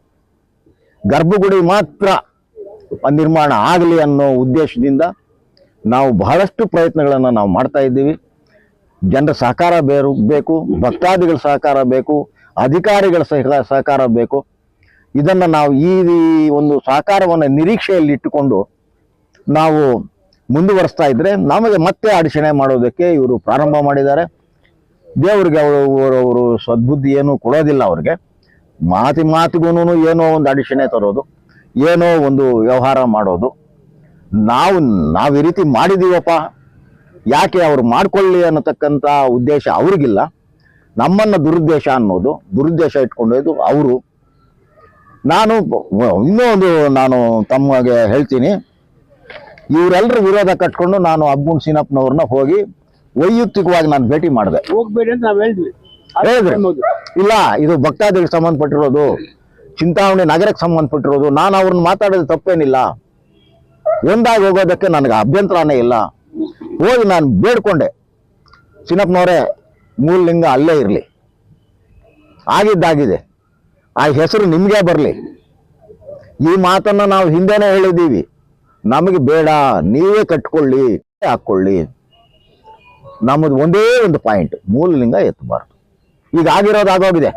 ಗರ್ಭಗುಡಿ ಮಾತ್ರ ನಿರ್ಮಾಣ ಆಗಲಿ ಅನ್ನೋ ಉದ್ದೇಶದಿಂದ ನಾವು ಬಹಳಷ್ಟು ಪ್ರಯತ್ನಗಳನ್ನು ನಾವು ಮಾಡ್ತಾ ಇದ್ದೀವಿ. ಜನರ ಸಹಕಾರ ಬೇಕು, ಭಕ್ತಾದಿಗಳ ಸಹಕಾರ ಬೇಕು, ಅಧಿಕಾರಿಗಳ ಸಹಕಾರ ಬೇಕು. ಇದನ್ನು ನಾವು ಈ ಒಂದು ಸಹಕಾರವನ್ನು ನಿರೀಕ್ಷೆಯಲ್ಲಿ ಇಟ್ಟುಕೊಂಡು ನಾವು ಮುಂದುವರಿಸ್ತಾ ಇದ್ರೆ, ನಮಗೆ ಮತ್ತೆ ಅಡಚಣೆ ಮಾಡೋದಕ್ಕೆ ಇವರು ಪ್ರಾರಂಭ ಮಾಡಿದ್ದಾರೆ. ದೇವರಿಗೆ ಅವರು ಸದ್ಬುದ್ಧಿ ಏನೂ ಕೊಡೋದಿಲ್ಲ. ಅವ್ರಿಗೆ ಮಾತಿಗೂ ಏನೋ ಒಂದು ಅಡಚಣೆ ತರೋದು, ಏನೋ ಒಂದು ವ್ಯವಹಾರ ಮಾಡೋದು. ನಾವು ಈ ರೀತಿ ಮಾಡಿದೀವಪ್ಪ, ಯಾಕೆ ಅವ್ರು ಮಾಡ್ಕೊಳ್ಳಿ ಅನ್ನತಕ್ಕಂಥ ಉದ್ದೇಶ ಅವ್ರಿಗಿಲ್ಲ. ನಮ್ಮನ್ನು ದುರುದ್ದೇಶ ಇಟ್ಕೊಂಡೋದು ಅವರು. ನಾನು ತಮಗೆ ಹೇಳ್ತೀನಿ, ಇವರೆಲ್ಲರ ವಿರೋಧ ಕಟ್ಕೊಂಡು ನಾನು ಅಬ್ಬುನ್ ಸೀನಪ್ಪನವ್ರನ್ನ ಹೋಗಿ ವೈಯಕ್ತಿಕವಾಗಿ ನಾನು ಭೇಟಿ ಮಾಡಿದೆ. ಹೋಗ್ಬೇಡಿ ಅಂತ ನಾವು ಹೇಳಿದ್ವಿ. ಇಲ್ಲ, ಇದು ಭಕ್ತಾದಿಗಳಿಗೆ ಸಂಬಂಧಪಟ್ಟಿರೋದು, ಚಿಂತಾಮಣಿ ನಗರಕ್ಕೆ ಸಂಬಂಧಪಟ್ಟಿರೋದು. ನಾನು ಅವ್ರನ್ನ ಮಾತಾಡೋದು ತಪ್ಪೇನಿಲ್ಲ, ಒಂದಾಗಿ ಹೋಗೋದಕ್ಕೆ ನನಗೆ ಅಭ್ಯಂತರನೇ ಇಲ್ಲ. ಹೋಗಿ ನಾನು ಬೇಡ್ಕೊಂಡೆ, ಸೀನಪ್ಪನವರೇ, ಮೂಲಲಿಂಗ ಅಲ್ಲೇ ಇರಲಿ, ಆಗಿದ್ದಾಗಿದೆ, ಆ ಹೆಸರು ನಿಮಗೆ ಬರಲಿ. ಈ ಮಾತನ್ನು ನಾವು ಹಿಂದೆನೇ ಹೇಳಿದ್ದೀವಿ, ನಮಗೆ ಬೇಡ, ನೀವೇ ಕಟ್ಕೊಳ್ಳಿ, ಹಾಕ್ಕೊಳ್ಳಿ. ನಮ್ಮದು ಒಂದೇ ಒಂದು ಪಾಯಿಂಟ್, ಮೂಲಲಿಂಗ ಎತ್ತಬಾರ್ದು. ಈಗ ಆಗೋಗಿದೆ.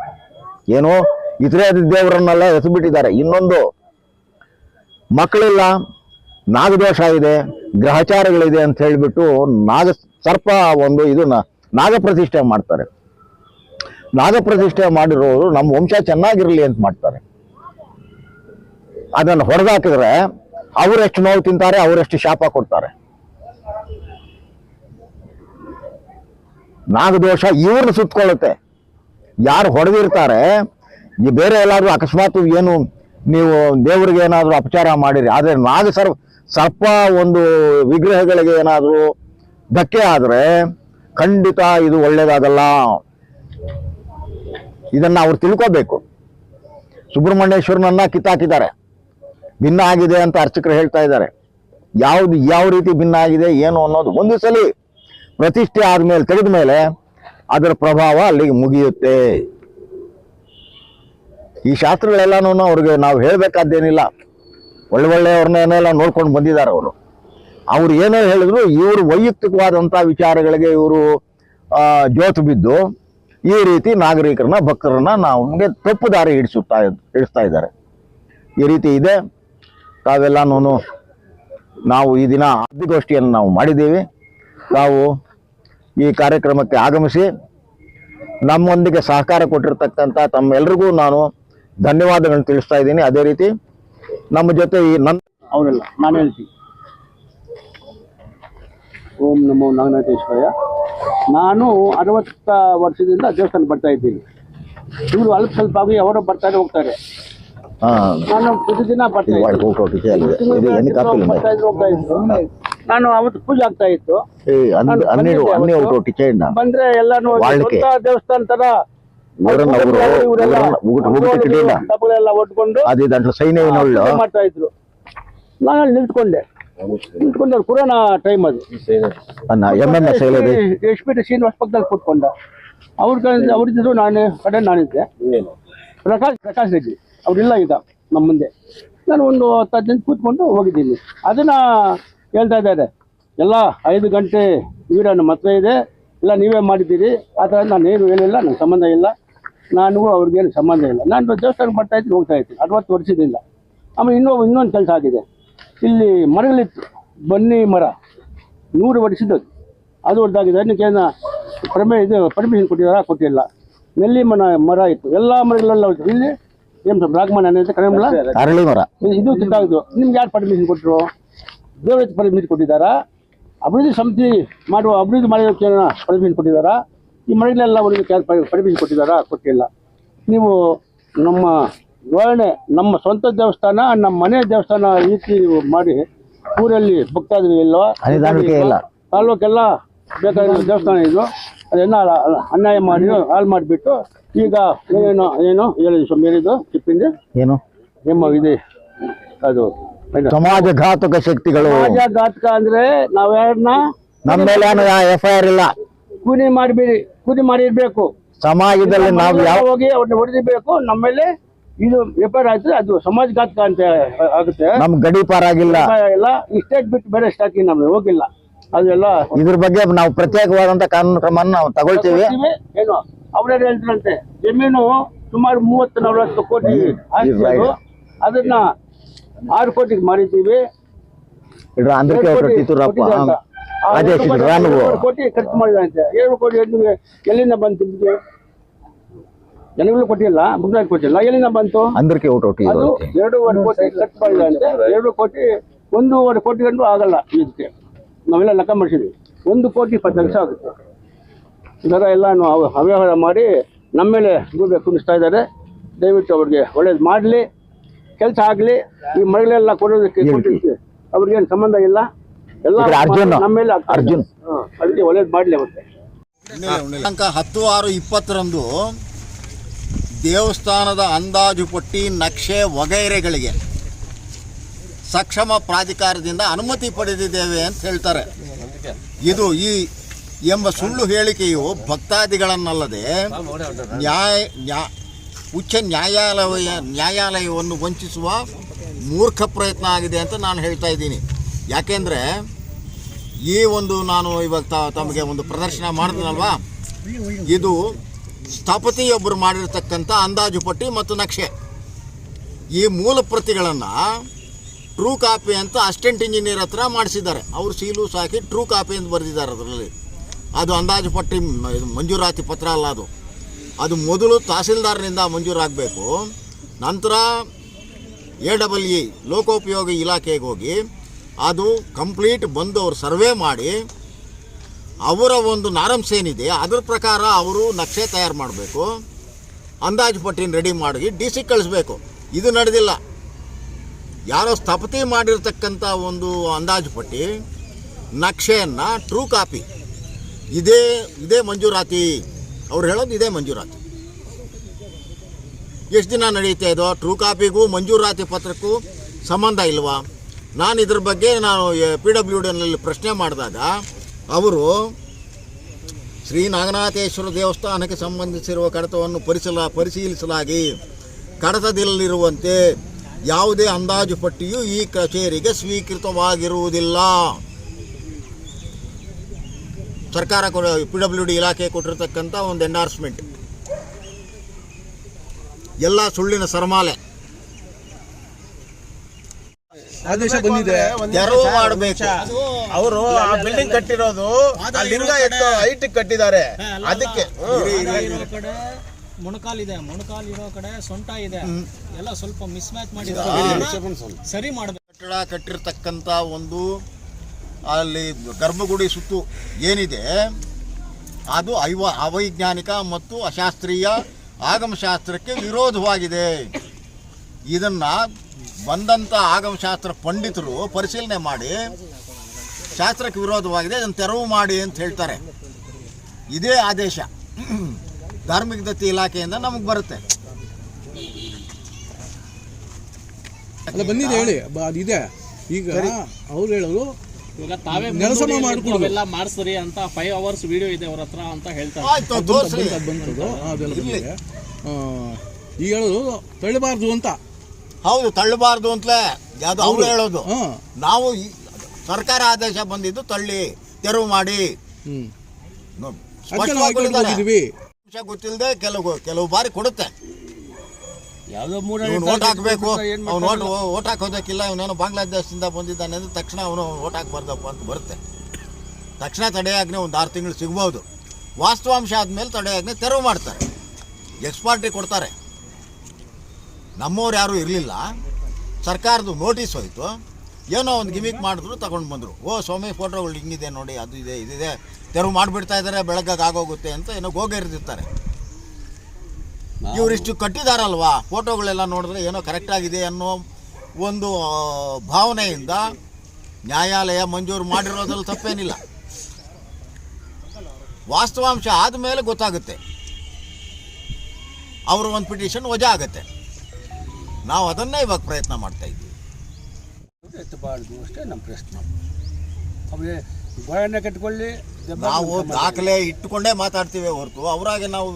ಏನೋ ಇತರೆ ದೇವರನ್ನೆಲ್ಲ ಎತ್ಬಿಟ್ಟಿದ್ದಾರೆ. ಇನ್ನೊಂದು, ಮಕ್ಕಳಿಲ್ಲ, ನಾಗದೋಷ ಇದೆ, ಗ್ರಹಚಾರಗಳಿದೆ ಅಂತ ಹೇಳಿಬಿಟ್ಟು ಸರ್ಪ ನಾಗಪ್ರತಿಷ್ಠೆ ಮಾಡ್ತಾರೆ. ನಾಗಪ್ರತಿಷ್ಠೆ ಮಾಡಿರೋರು ನಮ್ಮ ವಂಶ ಚೆನ್ನಾಗಿರಲಿ ಅಂತ ಮಾಡ್ತಾರೆ. ಅದನ್ನು ಹೊರಗಾಕಿದ್ರೆ ಅವರೆಷ್ಟು ನೋವು ತಿಂತಾರೆ, ಅವರೆಷ್ಟು ಶಾಪ ಕೊಡ್ತಾರೆ. ನಾಗದೋಷ ಇವ್ರನ್ನ ಸುತ್ತಕೊಳ್ಳುತ್ತೆ. ಯಾರು ಹೊಡೆದಿರ್ತಾರೆ, ಈ ಬೇರೆ ಎಲ್ಲಾದರೂ ಅಕಸ್ಮಾತ್ ಏನು ನೀವು ದೇವರಿಗೆ ಏನಾದರೂ ಅಪಚಾರ ಮಾಡಿರಿ, ಆದರೆ ಸರ್ಪ ಒಂದು ವಿಗ್ರಹಗಳಿಗೆ ಏನಾದರೂ ಧಕ್ಕೆ ಆದರೆ ಖಂಡಿತ ಇದು ಒಳ್ಳೇದಾಗಲ್ಲ. ಇದನ್ನ ಅವ್ರು ತಿಳ್ಕೋಬೇಕು. ಸುಬ್ರಹ್ಮಣ್ಯೇಶ್ವರನನ್ನ ಕಿತ್ತಾಕಿದ್ದಾರೆ, ಭಿನ್ನ ಆಗಿದೆ ಅಂತ ಅರ್ಚಕರು ಹೇಳ್ತಾ ಇದ್ದಾರೆ. ಯಾವ ರೀತಿ ಭಿನ್ನ ಆಗಿದೆ ಏನು ಅನ್ನೋದು ಒಂದು ಸಲ ಪ್ರತಿಷ್ಠೆ ಆದ್ಮೇಲೆ ತೆಗೆದ ಮೇಲೆ ಅದರ ಪ್ರಭಾವ ಅಲ್ಲಿಗೆ ಮುಗಿಯುತ್ತೆ. ಈ ಶಾಸ್ತ್ರಗಳೆಲ್ಲಾನು ಅವ್ರಿಗೆ ನಾವು ಹೇಳಬೇಕಾದ್ದೇನಿಲ್ಲ. ಒಳ್ಳೆಯವ್ರನ್ನೆಲ್ಲ ನೋಡ್ಕೊಂಡು ಬಂದಿದ್ದಾರೆ ಅವರು. ಅವ್ರು ಏನೇ ಹೇಳಿದ್ರು ಇವರು ವೈಯಕ್ತಿಕವಾದಂಥ ವಿಚಾರಗಳಿಗೆ ಇವರು ಜೋತು ಬಿದ್ದು ಈ ರೀತಿ ನಾಗರಿಕರನ್ನ ಭಕ್ತರನ್ನ ನಮಗೆ ತಪ್ಪು ದಾರಿ ಹಿಡಿಸ್ತಾ ಇದ್ದಾರೆ. ಈ ರೀತಿ ಇದೆ. ತಾವೆಲ್ಲನೂ ನಾವು ಈ ದಿನ ಸುದ್ದಿಗೋಷ್ಠಿಯನ್ನು ನಾವು ಮಾಡಿದ್ದೀವಿ. ತಾವು ಈ ಕಾರ್ಯಕ್ರಮಕ್ಕೆ ಆಗಮಿಸಿ ನಮ್ಮೊಂದಿಗೆ ಸಹಕಾರ ಕೊಟ್ಟಿರ್ತಕ್ಕಂಥ ತಮ್ಮೆಲ್ಲರಿಗೂ ನಾನು ಧನ್ಯವಾದಗಳನ್ನು ತಿಳಿಸ್ತಾ ಇದ್ದೀನಿ. ಅದೇ ರೀತಿ ನಮ್ಮ ಜೊತೆ ಅವರೆಲ್ಲ ನಾನು ಹೇಳ್ತೀನಿ. ಓಂ ನಮೋ ನಾಗನಾಥೇಶ್ವರಯ್ಯ. ನಾನು 60 ವರ್ಷದಿಂದ ದೇವಸ್ಥಾನ ಬರ್ತಾ ಇದ್ದೀನಿ. ಇವರು ಅಲ್ಪ ಸ್ವಲ್ಪ ಆಗಿ ಅವರು ಬರ್ತಾರೆ ಹೋಗ್ತಾರೆ. ನಾನು ಪ್ರತಿದಿನ ಬರ್ತಾ ಇದ್ರು. ನಾನು ಅವತ್ತು ಪೂಜೆ ಆಗ್ತಾ ಇತ್ತು. ಬಂದ್ರೆ ಎಲ್ಲಾನು ದೇವಸ್ಥಾನ ತರ ಎಲ್ಲ ಒಟ್ಕೊಂಡು ಮಾಡ್ತಾ ಇದ್ರು. ನಾನು ಅಲ್ಲಿ ನಿಂತ್ಕೊಂಡೆ. ಕೊರೋನಾ ಟೈಮ್ ಅದು. ಎಸ್ ಪಿ ಶ್ರೀನಿವಾಸ ಪಕ್ಕದಲ್ಲಿ ಕೂತ್ಕೊಂಡ. ಅವ್ರಿದ್ರು ನಾನಿದ್ದೆ. ಪ್ರಕಾಶ್ ರೆಡ್ಡಿ ಅವ್ರಿಲ್ಲ ಈಗ ನಮ್ಮ ಮುಂದೆ. ನಾನು ಒಂದು 10 ದಿನ ಕೂತ್ಕೊಂಡು ಹೋಗಿದ್ದೀನಿ. ಅದನ್ನ ಹೇಳ್ತಾ ಇದ್ದಾರೆ, ಎಲ್ಲ 5 ಗಂಟೆ ವೀರ ನಮ್ಮ ಹತ್ರ ಇದೆ, ಎಲ್ಲ ನೀವೇ ಮಾಡಿದ್ದೀರಿ. ಆ ಥರ ನಾನೇನು ಹೇಳಿಲ್ಲ, ನನ್ನ ಸಂಬಂಧ ಇಲ್ಲ, ನನಗೂ ಅವ್ರಿಗೇನು ಸಂಬಂಧ ಇಲ್ಲ. ನಾನು ದೇವಸ್ಥಾನಕ್ಕೆ ಬರ್ತಾ ಇದ್ದೀನಿ, ಹೋಗ್ತಾ ಇದ್ದೀನಿ 60 ವರ್ಷದಿಂದ. ಆಮೇಲೆ ಇನ್ನೊಂದು ಕೆಲಸ ಆಗಿದೆ. ಇಲ್ಲಿ ಮರಗಳಿತ್ತು, ಬನ್ನಿ ಮರ 100 ವರ್ಷದ್ದು. ಅದು ಹೊಡೆದಾಗಿದೆ. ಅದಕ್ಕೇನು ಪರ್ಮಿಷನ್ ಕೊಟ್ಟಿಲ್ಲ. ನೆಲ್ಲಿ ಮರ ಇತ್ತು, ಎಲ್ಲ ಮರಗಳೆಲ್ಲ ಇಲ್ಲಿ ಏನು ಬ್ರಾಹ್ಮಣ ಕಡಿಮೆ ಅರಳಿ ಮರ ಇದು ಕಿತ್ತಾಗಿದ್ದು. ನಿಮ್ಗೆ ಯಾರು ಪರ್ಮಿಷನ್ ಕೊಟ್ಟರು? ದೇವರ ಪರ್ಮಿಷನ್ ಕೊಟ್ಟಿದ್ದಾರಾ? ಅಭಿವೃದ್ಧಿ ಸಮಿತಿ ಅಭಿವೃದ್ಧಿ ಮಾಡೋದಕ್ಕೆ ಪರ್ಮಿಷನ್ ಕೊಟ್ಟಿದ್ದಾರಾ? ಈ ಮನೆಗಳೆಲ್ಲ ಅವರಿಗೆ ಪರ್ಮಿಷನ್ ಕೊಟ್ಟಿದ್ದಾರಾ? ಕೊಟ್ಟಿಲ್ಲ. ನೀವು ನಮ್ಮ ಜೋಡಣೆ, ನಮ್ಮ ಸ್ವಂತ ದೇವಸ್ಥಾನ, ನಮ್ಮ ಮನೆ ದೇವಸ್ಥಾನ ರೀತಿ ನೀವು ಮಾಡಿ ಊರಲ್ಲಿ ಭಕ್ತಾದಿಗಳು ಇಲ್ವಾ? ತಾಲೂಕೆಲ್ಲ ಬೇಕಾದ ದೇವಸ್ಥಾನ ಇದು. ಅದನ್ನ ಅನ್ಯಾಯ ಮಾಡಿ ಹಾಳು ಮಾಡಿಬಿಟ್ಟು ಈಗ ಏನು ಹೇಳಿದ್ರು ಮೇಲಿದು ಚಿಪ್ಪಿಂದ ಏನು ಇದೆ ಅದು ಸಮಾಜಘಾತಕ ಶಕ್ತಿಗಳು. ಸಮಾಜಘಾತಕ ಅಂದ್ರೆ ನಾವ್ಯಾರನ್ನ ನಮ್ಮ ಮೇಲೆ FIR ಇಲ್ಲ, ಕೂಲಿ ಮಾಡಿರ್ಬೇಕು. ಸಮಾಜದಲ್ಲಿ ನಾವು ಹೋಗಿ ಅವ್ರನ್ನ ಹೊಡೆದಿರ್ಬೇಕು. ನಮ್ಮ ಮೇಲೆ ಇದು FIR ಆಯ್ತು, ಅದು ಸಮಾಜಘಾತಕ ಅಂತ ಆಗುತ್ತೆ. ನಮ್ ಗಡೀಪಾರ ಆಗಿಲ್ಲ. ಈ ಸ್ಟೇಟ್ ಬಿಟ್ಟು ಬೇರೆ ಸ್ಟಾಕ್ ನಮ್ಗೆ ಹೋಗಿಲ್ಲ. ಅದೆಲ್ಲ ಇದ್ರ ಬಗ್ಗೆ ನಾವು ಪ್ರತ್ಯೇಕವಾದಂತ ಕಾನೂನು ಕ್ರಮವನ್ನು ನಾವು ತಗೊಳ್ತೀವಿ. ಏನು ಅವ್ರೇ ಹೇಳ್ತಾರಂತೆ, ಜಮೀನು ಸುಮಾರು 30-40 ಕೋಟಿ ಆಸ್ತಿಗಳು, ಅದನ್ನ 6 ಕೋಟಿಗೆ ಮಾರಿದ್ದೀವಿ. 2 ಕೋಟಿ ಖರ್ಚು ಮಾಡಿದಂತೆ. 7 ಕೋಟಿ ಎಲ್ಲಿಂದ ಬಂತು? ಜನಗಳು ಕೊಟ್ಟಿಲ್ಲ, ಮುಗ್ದಾಗಿ ಕೊಟ್ಟಿಲ್ಲ, ಎಲ್ಲಿಂದ ಬಂತು? ಅದು 2.5 ಕೋಟಿ ಖರ್ಚು ಮಾಡಿದಂತೆ. 2 ಕೋಟಿ 1.5 ಕೋಟಿ ಗಂಟು ಆಗಲ್ಲ. ಇದಕ್ಕೆ ನಾವೆಲ್ಲ ಲೆಕ್ಕ ಮಾಡಿಸಿದ್ವಿ. 1 ಕೋಟಿ 10 ಲಕ್ಷ ಆಗುತ್ತೆ. ಇದರ ಎಲ್ಲ ಅವ್ಯವಹಾರ ಮಾಡಿ ನಮ್ಮ ಮೇಲೆ ಗೂಬೆ ಕುಣಿಸ್ತಾ ಇದ್ದಾರೆ. ದಯವಿಟ್ಟು ಅವ್ರಿಗೆ ಒಳ್ಳೇದು ಮಾಡಲಿ, ಕೆಲಸ ಆಗಲಿ. ಈ ಮಳೆಗಳೆಲ್ಲ ಕೊಡೋದಕ್ಕೆ ಅವ್ರಿಗೇನು ಸಂಬಂಧ ಇಲ್ಲ. ಎಲ್ಲ ನಮ್ಮ ಮೇಲೆ ಅರ್ಜುನ್ ಅದಕ್ಕೆ ಒಳ್ಳೇದು ಮಾಡಲಿ. ಮತ್ತೆ 10/6/20 ದೇವಸ್ಥಾನದ ಅಂದಾಜು ಪಟ್ಟಿ, ನಕ್ಷೆ ವಗೈರೆಗಳಿಗೆ ಸಕ್ಷಮ ಪ್ರಾಧಿಕಾರದಿಂದ ಅನುಮತಿ ಪಡೆದಿದ್ದೇವೆ ಅಂತ ಹೇಳ್ತಾರೆ. ಇದು ಎಂಬ ಸುಳ್ಳು ಹೇಳಿಕೆಯು ಭಕ್ತಾದಿಗಳನ್ನಲ್ಲದೆ ಉಚ್ಚ ನ್ಯಾಯಾಲಯವನ್ನು ವಂಚಿಸುವ ಮೂರ್ಖ ಪ್ರಯತ್ನ ಆಗಿದೆ ಅಂತ ನಾನು ಹೇಳ್ತಾ ಇದ್ದೀನಿ. ಯಾಕೆಂದರೆ ನಾನು ಇವಾಗ ತಮಗೆ ಒಂದು ಪ್ರದರ್ಶನ ಮಾಡ್ತೀನಲ್ವಾ, ಇದು ಸ್ಥಪತಿಯೊಬ್ಬರು ಮಾಡಿರ್ತಕ್ಕಂಥ ಅಂದಾಜು ಪಟ್ಟಿ ಮತ್ತು ನಕ್ಷೆ. ಈ ಮೂಲ ಪ್ರತಿಗಳನ್ನು ಟ್ರೂ ಕಾಪಿ ಅಂತ ಅಸಿಸ್ಟೆಂಟ್ ಇಂಜಿನಿಯರ್ ಹತ್ರ ಮಾಡಿಸಿದ್ದಾರೆ. ಅವರು ಸೀಲು ಸಾಕಿ ಟ್ರೂ ಕಾಪಿ ಅಂತ ಬರೆದಿದ್ದಾರೆ. ಅದರಲ್ಲಿ ಅದು ಅಂದಾಜು ಪಟ್ಟಿ ಮಂಜೂರಾತಿ ಪತ್ರ ಅಲ್ಲ. ಅದು ಮೊದಲು ತಹಸೀಲ್ದಾರ್ನಿಂದ ಮಂಜೂರಾಗಬೇಕು. ನಂತರ AEE ಲೋಕೋಪಯೋಗಿ ಇಲಾಖೆಗೆ ಹೋಗಿ ಅದು ಕಂಪ್ಲೀಟ್ ಬಂದು ಅವರು ಸರ್ವೆ ಮಾಡಿ ಅವರ ಒಂದು ನಾರ್ಮ್ಸ್ ಏನಿದೆ ಅದರ ಪ್ರಕಾರ ಅವರು ನಕ್ಷೆ ತಯಾರು ಮಾಡಬೇಕು. ಅಂದಾಜು ಪಟ್ಟಿನ ರೆಡಿ ಮಾಡಿ ಡಿ ಸಿ ಕಳಿಸ್ಬೇಕು. ಇದು ನಡೆದಿಲ್ಲ. ಯಾರೋ ಸ್ಥಪತಿ ಮಾಡಿರ್ತಕ್ಕಂಥ ಒಂದು ಅಂದಾಜು ಪಟ್ಟಿ ನಕ್ಷೆಯನ್ನು ಟ್ರೂ ಕಾಪಿ ಇದೇ ಮಂಜೂರಾತಿ, ಅವ್ರು ಹೇಳೋದು ಇದೇ ಮಂಜೂರಾತಿ. ಎಷ್ಟು ದಿನ ನಡೆಯುತ್ತೆ ಇದು? ಟ್ರೂ ಕಾಪಿಗೂ ಮಂಜೂರಾತಿ ಪತ್ರಕ್ಕೂ ಸಂಬಂಧ ಇಲ್ವಾ? ನಾನು ಇದ್ರ ಬಗ್ಗೆ PWDನಲ್ಲಿ ಪ್ರಶ್ನೆ ಮಾಡಿದಾಗ ಅವರು ಶ್ರೀ ನಾಗನಾಥೇಶ್ವರ ದೇವಸ್ಥಾನಕ್ಕೆ ಸಂಬಂಧಿಸಿರುವ ಕಡತವನ್ನು ಪರಿಶೀಲಿಸಲಾಗಿ ಕಡತದಲ್ಲಿರುವಂತೆ ಯಾವುದೇ ಅಂದಾಜು ಪಟ್ಟಿಯು ಈ ಕಚೇರಿಗೆ ಸ್ವೀಕೃತವಾಗಿರುವುದಿಲ್ಲ. ಸರ್ಕಾರ PWD ಇಲಾಖೆ ಕೊಟ್ಟಿರ್ತಕ್ಕಂಥ ಒಂದು ಎಂಡಾರ್ಸ್ಮೆಂಟ್ ಎಲ್ಲ ಸುಳ್ಳಿನ ಸರಮಾಲೆ. ಆದೇಶ ಬಂದಿದೆ, ತೆರವು ಮಾಡಬೇಕು. ಅವರು ಆ ಬಿಲ್ಡಿಂಗ್ ಕಟ್ಟಿರೋದು ಲಿಂಗ ಎಷ್ಟು ಹೈಟ್ ಕಟ್ಟಿದ್ದಾರೆ, ಅದಕ್ಕೆ ಮೊಣಕಾಲ್ ಇರೋ ಕಡೆ ಸೊಂಟ ಇದೆ, ಎಲ್ಲ ಸ್ವಲ್ಪ ಮಿಸ್ ಮ್ಯಾಚ್ ಮಾಡಿದ್ದಾರೆ, ಸರಿ ಮಾಡಬೇಕು. ಕಟ್ಟಡ ಕಟ್ಟಿರ್ತಕ್ಕಂಥ ಒಂದು ಅಲ್ಲಿ ಗರ್ಭಗುಡಿ ಸುತ್ತು ಏನಿದೆ ಅದು ಅವೈಜ್ಞಾನಿಕ ಮತ್ತು ಅಶಾಸ್ತ್ರೀಯ ಆಗಮಶಾಸ್ತ್ರಕ್ಕೆ ವಿರೋಧವಾಗಿದೆ. ಇದನ್ನು ಬಂದಂಥ ಆಗಮಶಾಸ್ತ್ರ ಪಂಡಿತರು ಪರಿಶೀಲನೆ ಮಾಡಿ ಶಾಸ್ತ್ರಕ್ಕೆ ವಿರೋಧವಾಗಿದೆ, ಇದನ್ನು ತೆರವು ಮಾಡಿ ಅಂತ ಹೇಳ್ತಾರೆ. ಇದೇ ಆದೇಶ ಧಾರ್ಮಿಕ ದತ್ತಿ ಇಲಾಖೆಯಿಂದ ನಮಗೆ ಬರುತ್ತೆ. ಅಲ್ಲ ಬಂದಿದೆ ಹೇಳಿ, ಅದಿದೆ. ಈಗ ಅವ್ರು ಹೇಳೋದು ಇವಾಗ ತಾವೇ ಎಲ್ಲ ಮಾಡಿಸ್ರಿ ಅಂತ 5 hours ವಿಡಿಯೋ ಇದೆ ಅವ್ರ ಹತ್ರ ಅಂತ ಹೇಳ್ತಾರೆ. ಆಯ್ತು, ತೋರಿಸ್ರಿ. ಬಂತದ್ದು ಅದೆಲ್ಲ ಬಂದಿದೆ. ಈಗ ಹೇಳೋದು ತಳ್ಳಬಾರ್ದು ಅಂತ. ಹೌದು, ತಳ್ಳಬಾರ್ದು ಅಂತಲೇ ಯಾವುದು ಅವ್ರು ಹೇಳೋದು. ನಾವು ಸರ್ಕಾರ ಆದೇಶ ಬಂದಿದ್ದು ತಳ್ಳಿ ತೆರವು ಮಾಡಿ ಗೊತ್ತಿಲ್ಲದೆ ಕೆಲವು ಬಾರಿ ಕೊಡುತ್ತೆ. ಯಾವುದೋ ಓಟ್ ಹಾಕಬೇಕು, ಅವ್ನು ಓಟ್ ಹಾಕೋದಕ್ಕಿಲ್ಲ, ಇವನೇನೋ ಬಾಂಗ್ಲಾದೇಶದಿಂದ ಬಂದಿದ್ದಾನೆ ಅಂದ್ರೆ ತಕ್ಷಣ ಅವನು ಓಟ್ ಹಾಕಬಾರ್ದಪ್ಪ ಅಂತ ಬರುತ್ತೆ. ತಕ್ಷಣ ತಡೆಯಾಜ್ಞೆ ಒಂದು 6 ತಿಂಗಳು ಸಿಗ್ಬೋದು. ವಾಸ್ತವಾಂಶ ಆದಮೇಲೆ ತಡೆಯಾಜ್ಞೆ ತೆರವು ಮಾಡ್ತಾರೆ, ಎಕ್ಸ್ಪಾರ್ಟಿ ಕೊಡ್ತಾರೆ. ನಮ್ಮವ್ರು ಯಾರೂ ಇರಲಿಲ್ಲ, ಸರ್ಕಾರದ್ದು ನೋಟಿಸ್ ಹೋಯಿತು, ಏನೋ ಒಂದು ಗಿಮಿಕ್ ಮಾಡಿದ್ರು, ತಗೊಂಡು ಬಂದರು. ಸ್ವಾಮಿ ಫೋಟೋಗಳು ಹಿಂಗಿದೆ ನೋಡಿ, ಅದು ಇದೆ ಇದಿದೆ, ತೆರವು ಮಾಡಿಬಿಡ್ತಾ ಇದ್ದಾರೆ, ಬೆಳಗ್ಗೆ ಆಗೋಗುತ್ತೆ ಅಂತ ಏನೋ ಗೋಗರಿದಿರ್ತಾರೆ. ಇವರಿಷ್ಟು ಕಟ್ಟಿದಾರಲ್ವಾ, ಫೋಟೋಗಳೆಲ್ಲ ನೋಡಿದ್ರೆ ಏನೋ ಕರೆಕ್ಟಾಗಿದೆ ಅನ್ನೋ ಒಂದು ಭಾವನೆಯಿಂದ ನ್ಯಾಯಾಲಯ ಮಂಜೂರು ಮಾಡಿರೋದ್ರಲ್ಲಿ ತಪ್ಪೇನಿಲ್ಲ. ವಾಸ್ತವಾಂಶ ಆದಮೇಲೆ ಗೊತ್ತಾಗುತ್ತೆ, ಅವರು ಒಂದು ಪಿಟಿಷನ್ ವಜಾ ಆಗುತ್ತೆ. ನಾವು ಅದನ್ನೇ ಇವಾಗ ಪ್ರಯತ್ನ ಮಾಡ್ತಾ ಇದ್ದೀವಿ. ಎತ್ತಬಾರ್ದು ಅಷ್ಟೇ ನಮ್ಮ ಪ್ರಶ್ನೆ. ಅವ್ರಿಗೆ ಗೋಳನ್ನ ಕಟ್ಕೊಳ್ಳಿ, ನಾವು ದಾಖಲೆ ಇಟ್ಟುಕೊಂಡೇ ಮಾತಾಡ್ತೀವಿ ಹೊರತು ಅವರಾಗೆ ನಾವು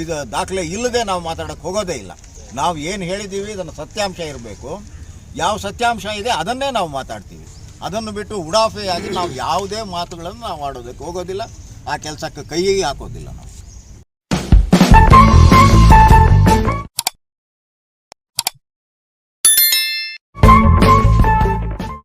ಇದು ದಾಖಲೆ ಇಲ್ಲದೆ ನಾವು ಮಾತಾಡೋಕ್ಕೆ ಹೋಗೋದೇ ಇಲ್ಲ. ನಾವು ಏನು ಹೇಳಿದ್ದೀವಿ ಅದನ್ನು ಸತ್ಯಾಂಶ ಇರಬೇಕು. ಯಾವ ಸತ್ಯಾಂಶ ಇದೆ ಅದನ್ನೇ ನಾವು ಮಾತಾಡ್ತೀವಿ. ಅದನ್ನು ಬಿಟ್ಟು ಉಡಾಫೆಯಾಗಿ ನಾವು ಯಾವುದೇ ಮಾತುಗಳನ್ನು ನಾವು ಆಡೋದಕ್ಕೆ ಹೋಗೋದಿಲ್ಲ, ಆ ಕೆಲಸಕ್ಕೆ ಕೈಗೆ ಹಾಕೋದಿಲ್ಲ ನಾವು.